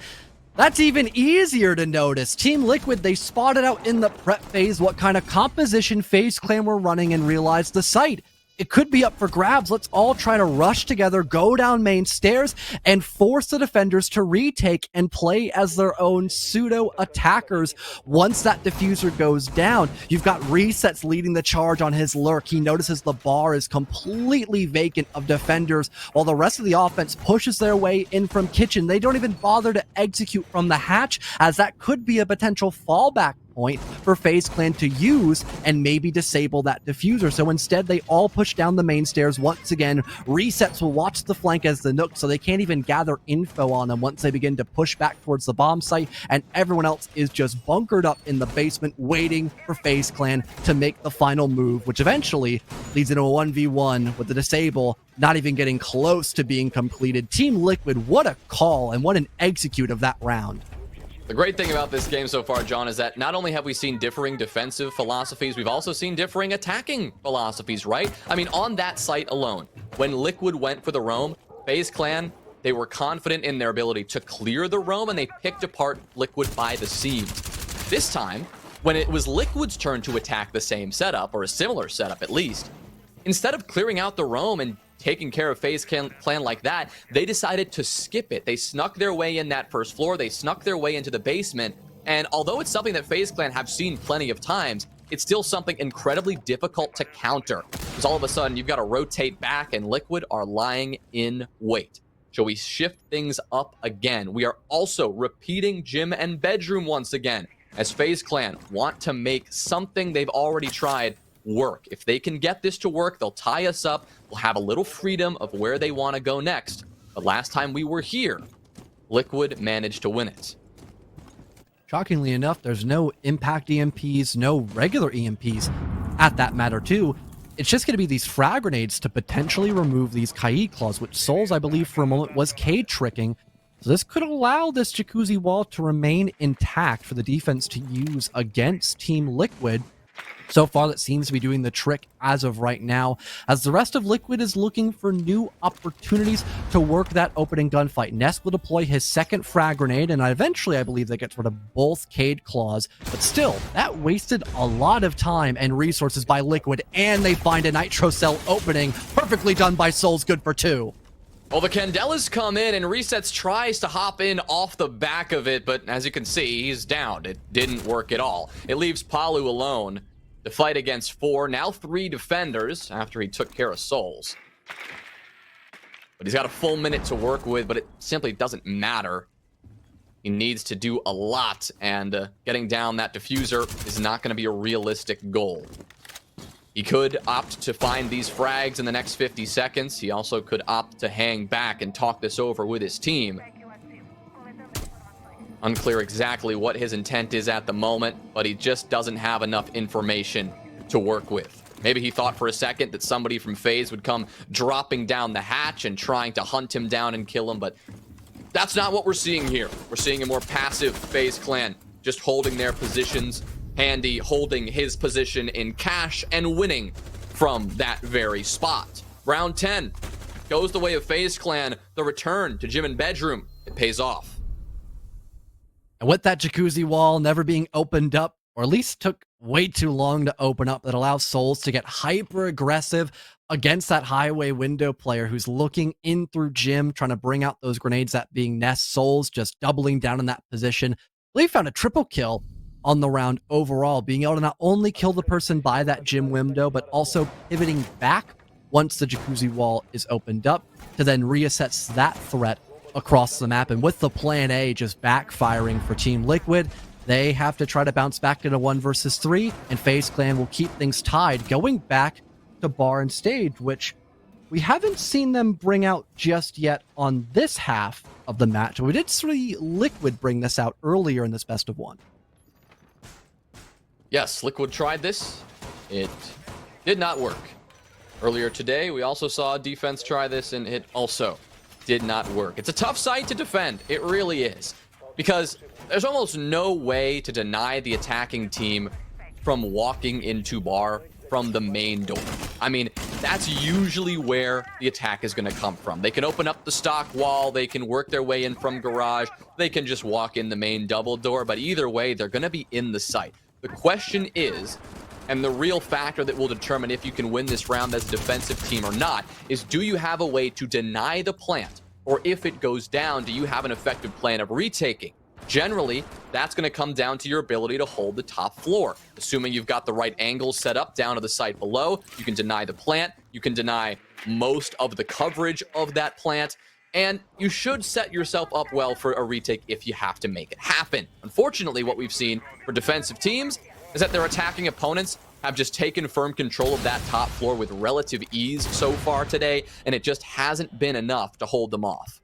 that's even easier to notice. Team Liquid, they spotted out in the prep phase what kind of composition FaZe Clan were running and realized the site. It could be up for grabs. Let's all try to rush together, go down main stairs, and force the defenders to retake and play as their own pseudo-attackers once that diffuser goes down. You've got Resets leading the charge on his lurk. He notices the bar is completely vacant of defenders, while the rest of the offense pushes their way in from kitchen. They don't even bother to execute from the hatch, as that could be a potential fallback point for FaZe Clan to use and maybe disable that diffuser. So instead, they all push down the main stairs once again. Resets will watch the flank as the Nook, so they can't even gather info on them once they begin to push back towards the bomb site, and everyone else is just bunkered up in the basement waiting for FaZe Clan to make the final move, which eventually leads into a 1v1 with the disable not even getting close to being completed. Team Liquid, what a call and what an execute of that round. The great thing about this game so far, John, is that not only have we seen differing defensive philosophies, we've also seen differing attacking philosophies, right? I mean, on that site alone, when Liquid went for the roam, FaZe Clan, they were confident in their ability to clear the roam, and they picked apart Liquid by the seams. This time, when it was Liquid's turn to attack the same setup, or a similar setup at least, instead of clearing out the roam and taking care of FaZe Clan like that, they decided to skip it. They snuck their way in that first floor. They snuck their way into the basement. And although it's something that FaZe Clan have seen plenty of times, it's still something incredibly difficult to counter. Because all of a sudden, you've got to rotate back, and Liquid are lying in wait. Shall we shift things up again? We are also repeating gym and bedroom once again, as FaZe Clan want to make something they've already tried work. If they can get this to work, they'll tie us up. We'll have a little freedom of where they want to go next. But last time we were here, Liquid managed to win it. Shockingly enough, there's no impact EMPs, no regular EMPs at that matter too. It's just going to be these frag grenades to potentially remove these Kaid claws, which Souls, I believe, for a moment was Kaid tricking. So this could allow this Jacuzzi wall to remain intact for the defense to use against Team Liquid. So far, that seems to be doing the trick as of right now, as the rest of Liquid is looking for new opportunities to work that opening gunfight. Nest will deploy his second frag grenade, and eventually I believe they get rid of both Kaid claws, but still, that wasted a lot of time and resources by Liquid, and they find a Nitro Cell opening, perfectly done by Souls, good for 2. Well, the Candelas come in, and Resets tries to hop in off the back of it, but as you can see, he's downed. It didn't work at all. It leaves Palu alone to fight against 4, now 3 defenders after he took care of Souls. But he's got a full minute to work with, but it simply doesn't matter. He needs to do a lot, and getting down that diffuser is not going to be a realistic goal. He could opt to find these frags in the next 50 seconds. He also could opt to hang back and talk this over with his team. Unclear exactly what his intent is at the moment, but he just doesn't have enough information to work with. Maybe he thought for a second that somebody from FaZe would come dropping down the hatch and trying to hunt him down and kill him, but that's not what we're seeing here. We're seeing a more passive FaZe Clan, just holding their positions, Handy holding his position in cash and winning from that very spot. Round 10 goes the way of FaZe Clan. The return to gym and bedroom, it pays off. And with that Jacuzzi wall never being opened up, or at least took way too long to open up, that allows Souls to get hyper aggressive against that highway window player who's looking in through gym, trying to bring out those grenades, that being Nest. Souls just doubling down in that position. They found a triple kill on the round overall, being able to not only kill the person by that gym window, but also pivoting back once the Jacuzzi wall is opened up to then reassess that threat across the map. And with the plan A just backfiring for Team Liquid, they have to try to bounce back into 1 versus 3, and FaZe Clan will keep things tied, going back to bar and stage, which we haven't seen them bring out just yet on this half of the match. We did see Liquid bring this out earlier in this best of 1. Yes, Liquid tried this. It did not work. Earlier today, we also saw defense try this, and it also did not work. It's a tough site to defend. It really is. Because there's almost no way to deny the attacking team from walking into bar from the main door. I mean, that's usually where the attack is going to come from. They can open up the stock wall, they can work their way in from garage, they can just walk in the main double door, but either way, they're going to be in the site. The question is, and the real factor that will determine if you can win this round as a defensive team or not, is do you have a way to deny the plant? Or if it goes down, do you have an effective plan of retaking? Generally, that's going to come down to your ability to hold the top floor. Assuming you've got the right angles set up down to the site below, you can deny the plant, you can deny most of the coverage of that plant, and you should set yourself up well for a retake if you have to make it happen. Unfortunately, what we've seen for defensive teams is that their attacking opponents have just taken firm control of that top floor with relative ease so far today, and it just hasn't been enough to hold them off.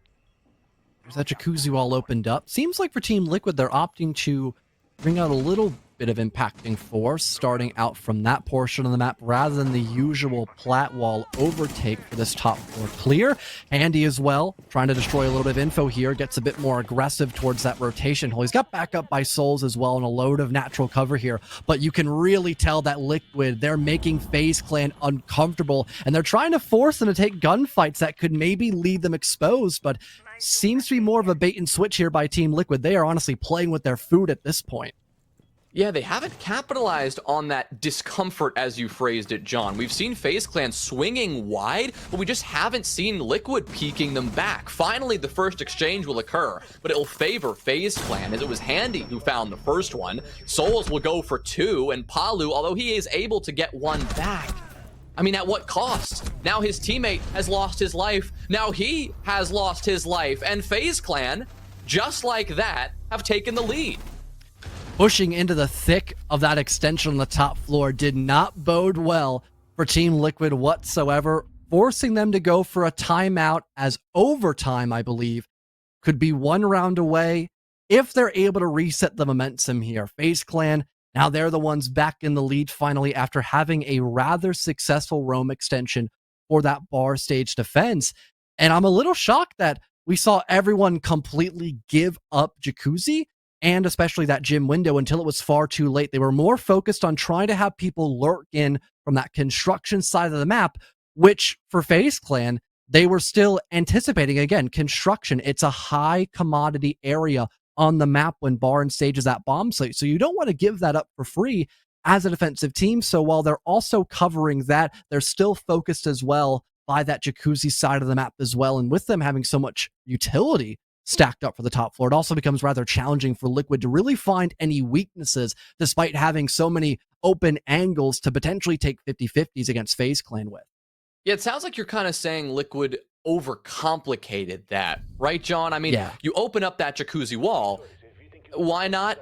There's that Jacuzzi wall opened up. Seems like for Team Liquid, they're opting to bring out a little bit of impacting force, starting out from that portion of the map rather than the usual plat wall overtake for this top floor clear. Handy as well, trying to destroy a little bit of info here, gets a bit more aggressive towards that rotation hole. He's got backup by Souls as well and a load of natural cover here, but you can really tell that Liquid, they're making FaZe Clan uncomfortable, and they're trying to force them to take gunfights that could maybe leave them exposed, but seems to be more of a bait and switch here by Team Liquid. They are honestly playing with their food at this point. Yeah, they haven't capitalized on that discomfort, as you phrased it, John. We've seen FaZe Clan swinging wide, but we just haven't seen Liquid peeking them back. Finally, the first exchange will occur, but it'll favor FaZe Clan, as it was Handy who found the first one. Souls will go for 2, and Palu, although he is able to get 1 back, I mean, at what cost? Now his teammate has lost his life. Now he has lost his life. And FaZe Clan, just like that, have taken the lead. Pushing into the thick of that extension on the top floor did not bode well for Team Liquid whatsoever, forcing them to go for a timeout, as overtime, I believe, could be one round away if they're able to reset the momentum here. FaZe Clan, now they're the ones back in the lead finally after having a rather successful roam extension for that bar stage defense. And I'm a little shocked that we saw everyone completely give up Jacuzzi, and especially that gym window, until it was far too late. They were more focused on trying to have people lurk in from that construction side of the map, which for FaZe Clan, they were still anticipating. Again, construction, it's a high commodity area on the map when bar and stage is at bomb site. So you don't want to give that up for free as a defensive team. So while they're also covering that, they're still focused as well by that Jacuzzi side of the map as well. And with them having so much utility stacked up for the top floor, it also becomes rather challenging for Liquid to really find any weaknesses, despite having so many open angles to potentially take 50-50s against FaZe Clan with. Yeah, it sounds like you're kind of saying Liquid overcomplicated that, right, John? I mean, You open up that Jacuzzi wall, why not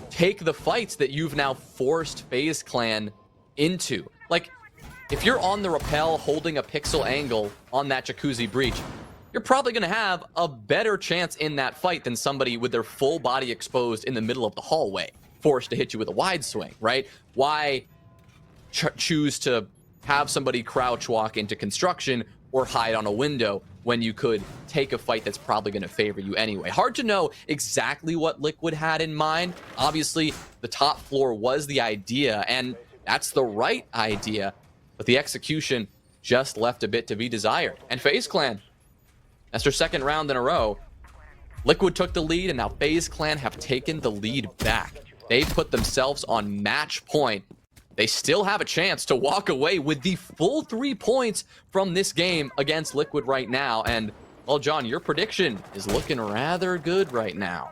take the fights that you've now forced FaZe Clan into? Like, if you're on the rappel holding a pixel angle on that Jacuzzi breach, you're probably going to have a better chance in that fight than somebody with their full body exposed in the middle of the hallway, forced to hit you with a wide swing, right? Why choose to have somebody crouch walk into construction or hide on a window when you could take a fight that's probably going to favor you anyway? Hard to know exactly what Liquid had in mind. Obviously, the top floor was the idea, and that's the right idea, but the execution just left a bit to be desired. And FaZe Clan, that's their second round in a row. Liquid took the lead, and now FaZe Clan have taken the lead back. They put themselves on match point. They still have a chance to walk away with the full 3 points from this game against Liquid right now. And, well, John, your prediction is looking rather good right now.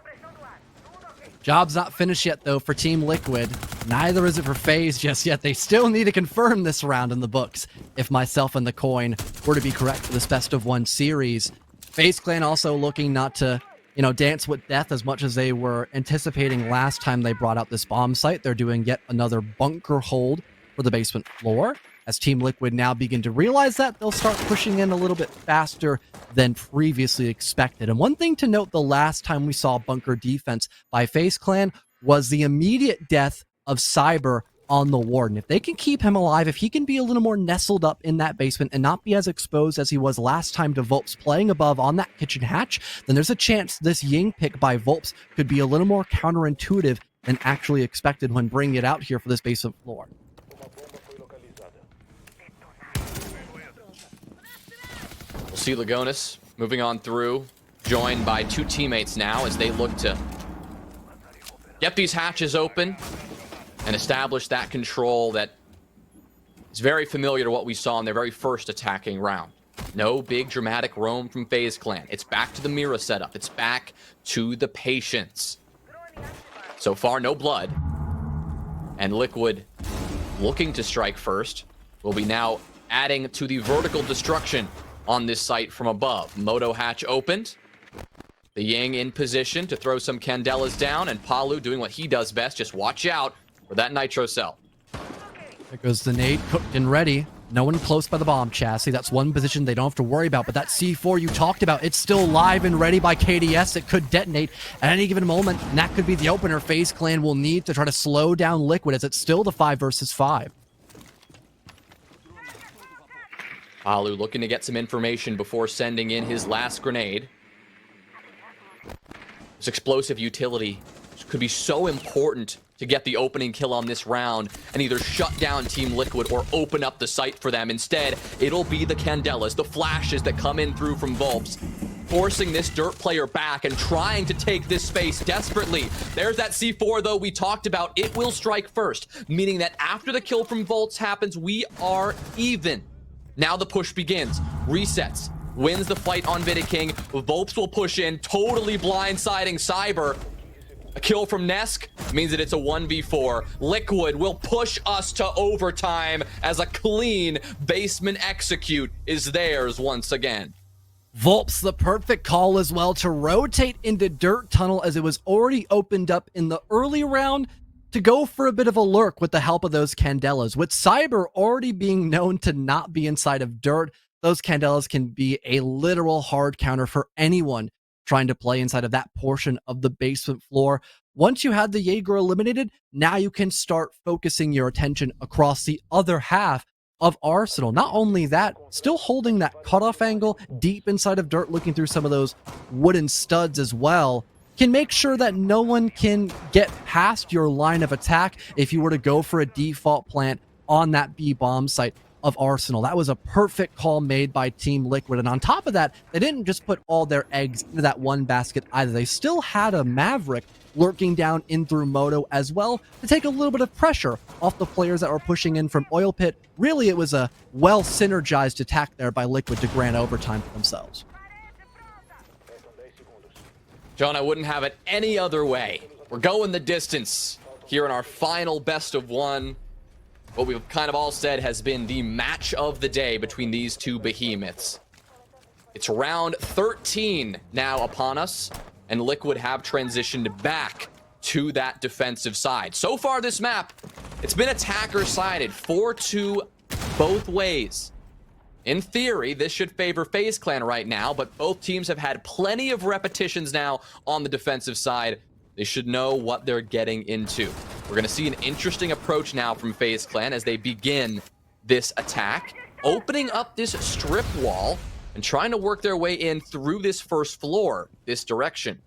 Job's not finished yet, though, for Team Liquid. Neither is it for FaZe just yet. They still need to confirm this round in the books, if myself and the coin were to be correct for this best-of-1 series. FaZe Clan also looking not to, dance with death as much as they were anticipating last time they brought out this bomb site. They're doing yet another bunker hold for the basement floor. As Team Liquid now begin to realize that, they'll start pushing in a little bit faster than previously expected. And one thing to note, the last time we saw bunker defense by FaZe Clan was the immediate death of Cyber on the Warden. If they can keep him alive, if he can be a little more nestled up in that basement and not be as exposed as he was last time to Volps playing above on that kitchen hatch, then there's a chance this Ying pick by Volps could be a little more counterintuitive than actually expected when bringing it out here for this basement floor. We'll see Lagonis moving on through, joined by 2 teammates now as they look to get these hatches open and establish that control that is very familiar to what we saw in their very first attacking round. No big dramatic roam from FaZe Clan. It's back to the Mira setup. It's back to the patience. So far, no blood. And Liquid, looking to strike first, will be now adding to the vertical destruction on this site from above. Moto hatch opened. The Ying in position to throw some Candelas down, and Palu doing what he does best, just watch out for that nitro cell. There goes the nade, cooked and ready. No one close by the bomb chassis. That's one position they don't have to worry about. But that C4 you talked about, it's still live and ready by KDS. It could detonate at any given moment, and that could be the opener FaZe Clan will need to try to slow down Liquid, as it's still the 5 versus 5. Palu looking to get some information before sending in his last grenade. This explosive utility could be so important to get the opening kill on this round and either shut down Team Liquid or open up the site for them. Instead, it'll be the Candelas, the flashes that come in through from Volps, forcing this Dirt player back and trying to take this space desperately. There's that C4, though, we talked about. It will strike first, meaning that after the kill from Volps happens, we are even. Now the push begins. Resets. Wins the fight on Vidiking. Volps will push in, totally blindsiding Cyber. A kill from Nesk means that it's a 1v4. Liquid will push us to overtime as a clean basement execute is theirs once again. Volp's the perfect call as well to rotate into Dirt Tunnel, as it was already opened up in the early round, to go for a bit of a lurk with the help of those Candelas. With Cyber already being known to not be inside of Dirt, those Candelas can be a literal hard counter for anyone trying to play inside of that portion of the basement floor. Once you had the Jaeger eliminated, now you can start focusing your attention across the other half of Arsenal. Not only that, still holding that cutoff angle deep inside of Dirt, looking through some of those wooden studs as well, can make sure that no one can get past your line of attack if you were to go for a default plant on that B bomb site of Arsenal. That was a perfect call made by Team Liquid. And on top of that, they didn't just put all their eggs into that one basket either. They still had a Maverick lurking down in through Moto as well to take a little bit of pressure off the players that were pushing in from Oil Pit. Really, it was a well synergized attack there by Liquid to grant overtime for themselves. John, I wouldn't have it any other way. We're going the distance here in our final best of one. What we've kind of all said has been the match of the day between these two behemoths. It's round 13 now upon us, and Liquid have transitioned back to that defensive side. So far this map, it's been attacker-sided, 4-2 both ways. In theory, this should favor FaZe Clan right now, but both teams have had plenty of repetitions now on the defensive side. They should know what they're getting into. We're going to see an interesting approach now from FaZe Clan as they begin this attack, opening up this strip wall and trying to work their way in through this first floor, this direction.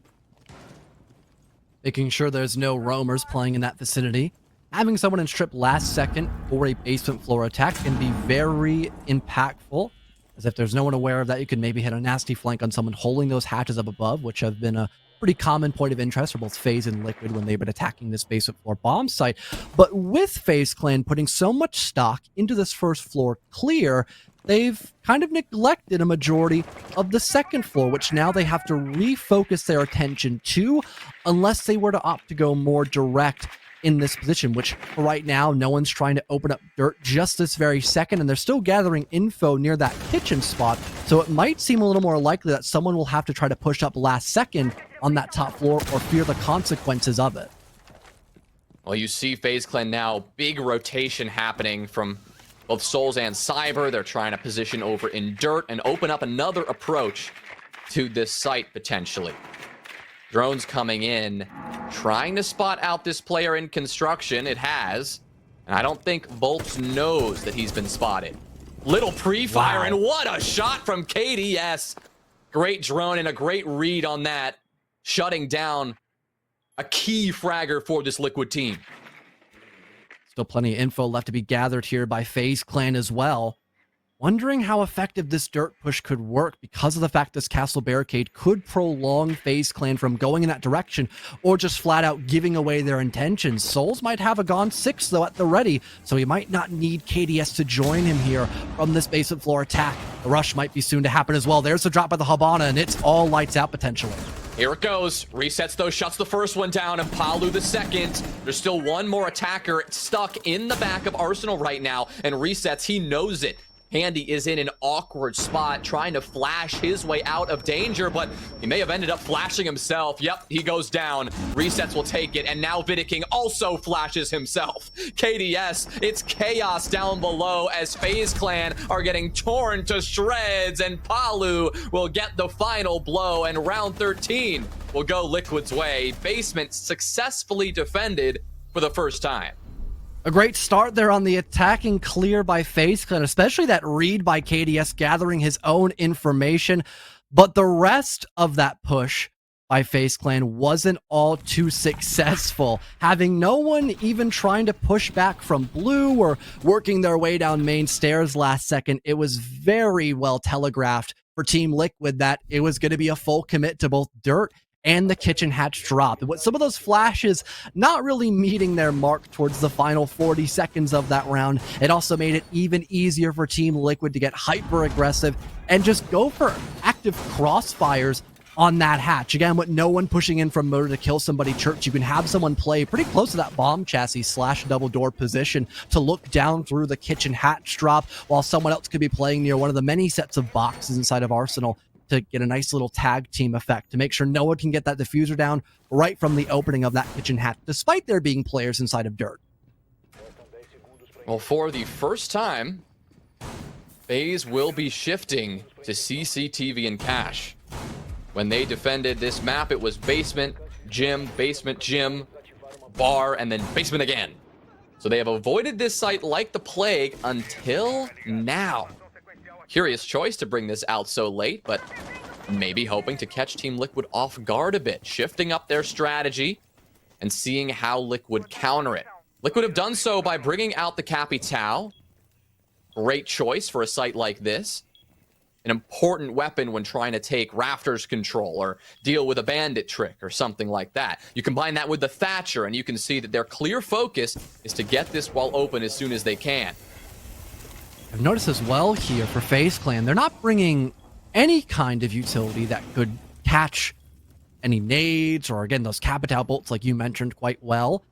Making sure there's no roamers playing in that vicinity. Having someone in strip last second for a basement floor attack can be very impactful, as if there's no one aware of that, you could maybe hit a nasty flank on someone holding those hatches up above, which have been a pretty common point of interest for both FaZe and Liquid when they've been attacking this basement floor bomb site. But with FaZe Clan putting so much stock into this first floor clear, they've kind of neglected a majority of the second floor, which now they have to refocus their attention to, unless they were to opt to go more direct in this position, which right now no one's trying to open up Dirt just this very second, and they're still gathering info near that kitchen spot, so it might seem a little more likely that someone will have to try to push up last second on that top floor or fear the consequences of it. Well, you see FaZe Clan now, big rotation happening from both Souls and Cyber. They're trying to position over in Dirt and open up another approach to this site potentially. Drones coming in, trying to spot out this player in construction. It has. And I don't think Volps knows that he's been spotted. Little pre-fire, and what a shot from KDS. Great drone and a great read on that, shutting down a key fragger for this Liquid team. Still plenty of info left to be gathered here by FaZe Clan as well. Wondering how effective this Dirt push could work because of the fact this castle barricade could prolong FaZe Clan from going in that direction or just flat out giving away their intentions. Souls might have a Gone 6 though at the ready, so he might not need KDS to join him here from this basement floor attack. The rush might be soon to happen as well. There's the drop by the Habana, and it's all lights out potentially. Here it goes. Resets though, shuts the first one down, and Palu the second. There's still one more attacker stuck in the back of Arsenal right now, and Resets, he knows it. Handy is in an awkward spot, trying to flash his way out of danger, but he may have ended up flashing himself. Yep, he goes down. Resets will take it, and now Vidiking also flashes himself. KDS, it's chaos down below as FaZe Clan are getting torn to shreds, and Palu will get the final blow, and round 13 will go Liquid's way. Basement successfully defended for the first time. A great start there on the attacking clear by FaZe Clan, especially that read by KDS gathering his own information. But the rest of that push by FaZe Clan wasn't all too successful. Having no one even trying to push back from blue or working their way down main stairs last second, it was very well telegraphed for Team Liquid that it was going to be a full commit to both Dirt and the kitchen hatch drop. With some of those flashes not really meeting their mark towards the final 40 seconds of that round, it also made it even easier for Team Liquid to get hyper aggressive and just go for active crossfires on that hatch. Again, with no one pushing in from motor to kill somebody, Church, you can have someone play pretty close to that bomb chassis / double door position to look down through the kitchen hatch drop, while someone else could be playing near one of the many sets of boxes inside of Arsenal to get a nice little tag team effect to make sure no one can get that diffuser down right from the opening of that kitchen hatch, despite there being players inside of dirt. Well, for the first time, FaZe will be shifting to CCTV and cache. When they defended this map, it was basement, gym, bar, and then basement again. So they have avoided this site like the plague until now. Curious choice to bring this out so late, but maybe hoping to catch Team Liquid off guard a bit, shifting up their strategy and seeing how Liquid counter it. Liquid have done so by bringing out the Capitao. Great choice for a site like this. An important weapon when trying to take Rafters control or deal with a bandit trick or something like that. You combine that with the Thatcher and you can see that their clear focus is to get this wall open as soon as they can. I've noticed as well here for FaZe Clan, they're not bringing any kind of utility that could catch any nades or, again, those Capitao bolts like you mentioned quite well.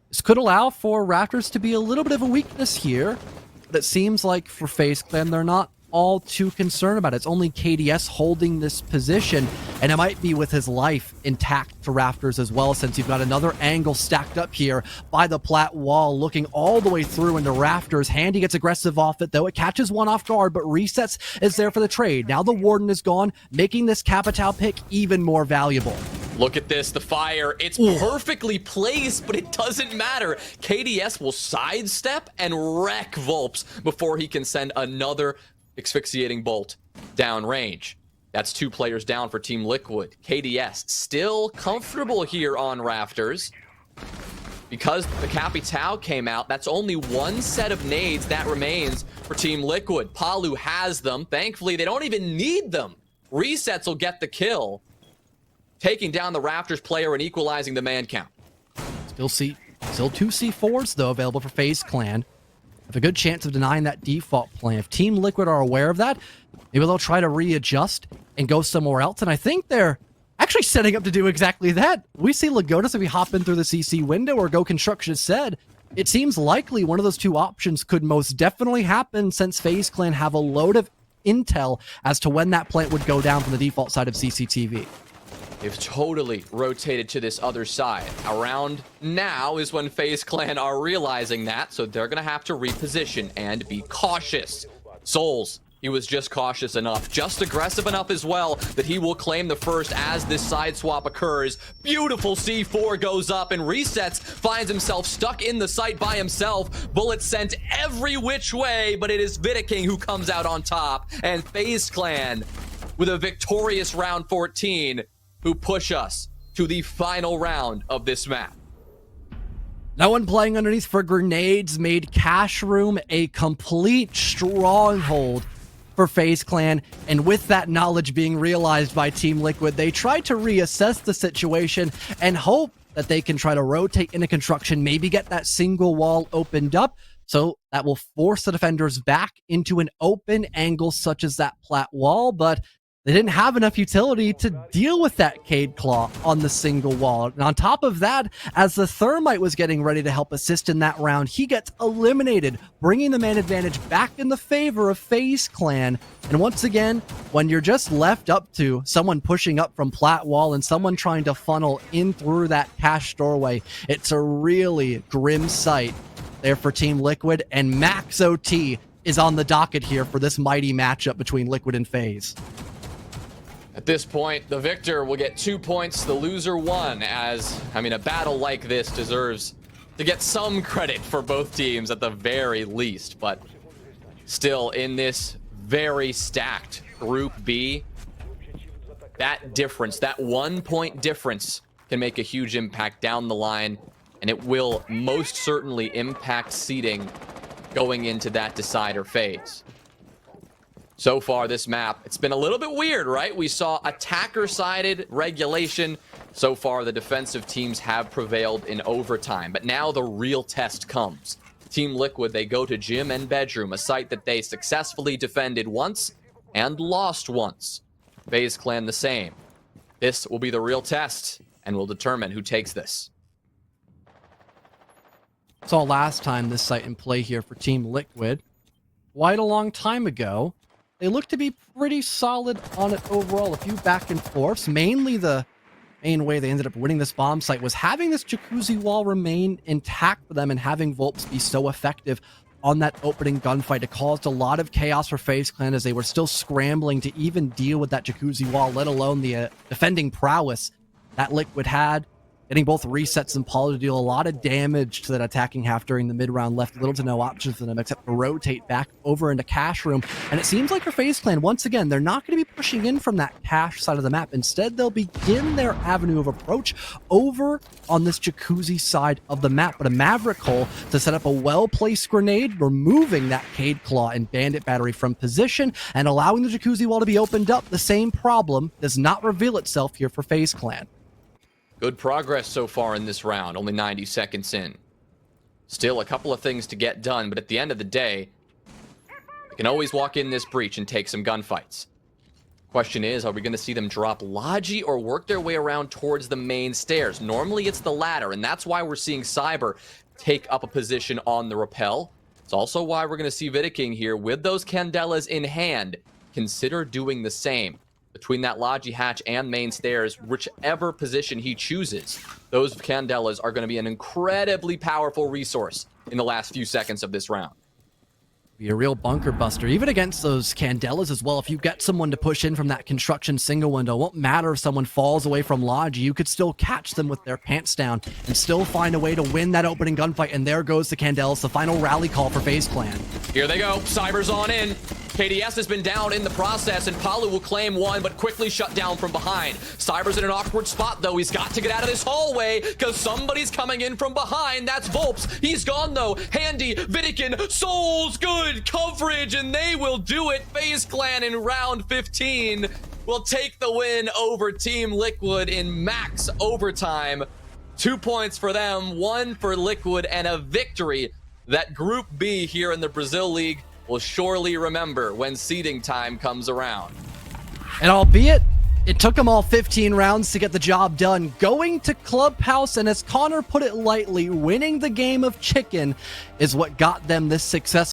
This could allow for Rafters to be a little bit of a weakness here, but it seems like for FaZe Clan, they're not all too concerned about it. It's only KDS holding this position, and it might be with his life intact to Rafters as well, since you've got another angle stacked up here by the plat wall, looking all the way through into Rafters. Handy gets aggressive off it, though. It catches one off guard, but Resets is there for the trade. Now the Warden is gone, making this Capitao pick even more valuable. Look at this, the fire. It's perfectly placed, but it doesn't matter. KDS will sidestep and wreck Volps before he can send another asphyxiating bolt downrange. That's 2 players down for Team Liquid. KDS still comfortable here on Rafters. Because the Capitao came out, that's only 1 set of nades that remains for Team Liquid. Palu has them. Thankfully, they don't even need them. Resets will get the kill, taking down the Rafters player and equalizing the man count. Still 2 C4s, though, available for FaZe Clan. Have a good chance of denying that default plan. If Team Liquid are aware of that, maybe they'll try to readjust and go somewhere else. And I think they're actually setting up to do exactly that. We see Lagodas if we hop in through the CC window, or Go Construction has said. It seems likely one of those 2 options could most definitely happen, since FaZe Clan have a load of intel as to when that plant would go down from the default side of CCTV. They've totally rotated to this other side. Around now is when FaZe Clan are realizing that, so they're gonna have to reposition and be cautious. Souls, he was just cautious enough, just aggressive enough as well, that he will claim the first as this side swap occurs. Beautiful C4 goes up, and Resets finds himself stuck in the site by himself. Bullets sent every which way, but it is Vidiking who comes out on top, and FaZe Clan with a victorious round 14, who push us to the final round of this map. No one playing underneath for grenades made Cash Room a complete stronghold for FaZe Clan, and with that knowledge being realized by Team Liquid, they try to reassess the situation and hope that they can try to rotate into construction, maybe get that single wall opened up, so that will force the defenders back into an open angle such as that plat wall, but they didn't have enough utility to deal with that Cade Claw on the single wall. And on top of that, as the Thermite was getting ready to help assist in that round, he gets eliminated, bringing the man advantage back in the favor of FaZe Clan. And once again, when you're just left up to someone pushing up from plat wall and someone trying to funnel in through that cache doorway, it's a really grim sight there for Team Liquid. And Max OT is on the docket here for this mighty matchup between Liquid and FaZe. At this point, the victor will get 2 points, the loser 1, as, a battle like this deserves to get some credit for both teams at the very least, but still in this very stacked Group B, that difference, that 1 point difference can make a huge impact down the line, and it will most certainly impact seeding going into that decider phase. So far, this map, it's been a little bit weird, right? We saw attacker-sided regulation. So far, the defensive teams have prevailed in overtime, but now the real test comes. Team Liquid, they go to gym and bedroom, a site that they successfully defended once and lost once. FaZe Clan the same. This will be the real test and will determine who takes this. Saw last time this site in play here for Team Liquid. Quite a long time ago. They look to be pretty solid on it overall. A few back and forths. Mainly the main way they ended up winning this bomb site was having this jacuzzi wall remain intact for them and having Volps be so effective on that opening gunfight. It caused a lot of chaos for FaZe Clan as they were still scrambling to even deal with that jacuzzi wall, let alone the defending prowess that Liquid had. Getting both resets and Paulo to deal a lot of damage to that attacking half during the mid-round left little to no options for them except to rotate back over into Cash Room. And it seems like for FaZe Clan, once again, they're not going to be pushing in from that Cash side of the map. Instead, they'll begin their avenue of approach over on this jacuzzi side of the map. But a Maverick hole to set up a well-placed grenade, removing that Cade Claw and Bandit Battery from position and allowing the jacuzzi wall to be opened up. The same problem does not reveal itself here for FaZe Clan. Good progress so far in this round, only 90 seconds in. Still a couple of things to get done, but at the end of the day, they can always walk in this breach and take some gunfights. Question is, are we going to see them drop Logi or work their way around towards the main stairs? Normally it's the latter, and that's why we're seeing Cyber take up a position on the rappel. It's also why we're going to see Vidiking here with those Candelas in hand. Consider doing the same. Between that Logi hatch and main stairs, whichever position he chooses, those Candelas are going to be an incredibly powerful resource in the last few seconds of this round. Be a real bunker buster, even against those Candelas as well. If you get someone to push in from that construction single window, it won't matter if someone falls away from Logi, you could still catch them with their pants down and still find a way to win that opening gunfight. And there goes the Candelas, the final rally call for FaZe Clan. Here they go, Cyber's on in. KDS has been down in the process, and Palu will claim one, but quickly shut down from behind. Cyber's in an awkward spot, though. He's got to get out of this hallway, because somebody's coming in from behind. That's Volps. He's gone, though. Handy, Vidikin, Souls, good coverage, and they will do it. FaZe Clan in round 15 will take the win over Team Liquid in max overtime. 2 points for them, 1 for Liquid, and a victory that Group B here in the Brazil League will surely remember when seeding time comes around. And albeit it took them all 15 rounds to get the job done, going to Clubhouse, and as Connor put it lightly, winning the game of chicken is what got them this success.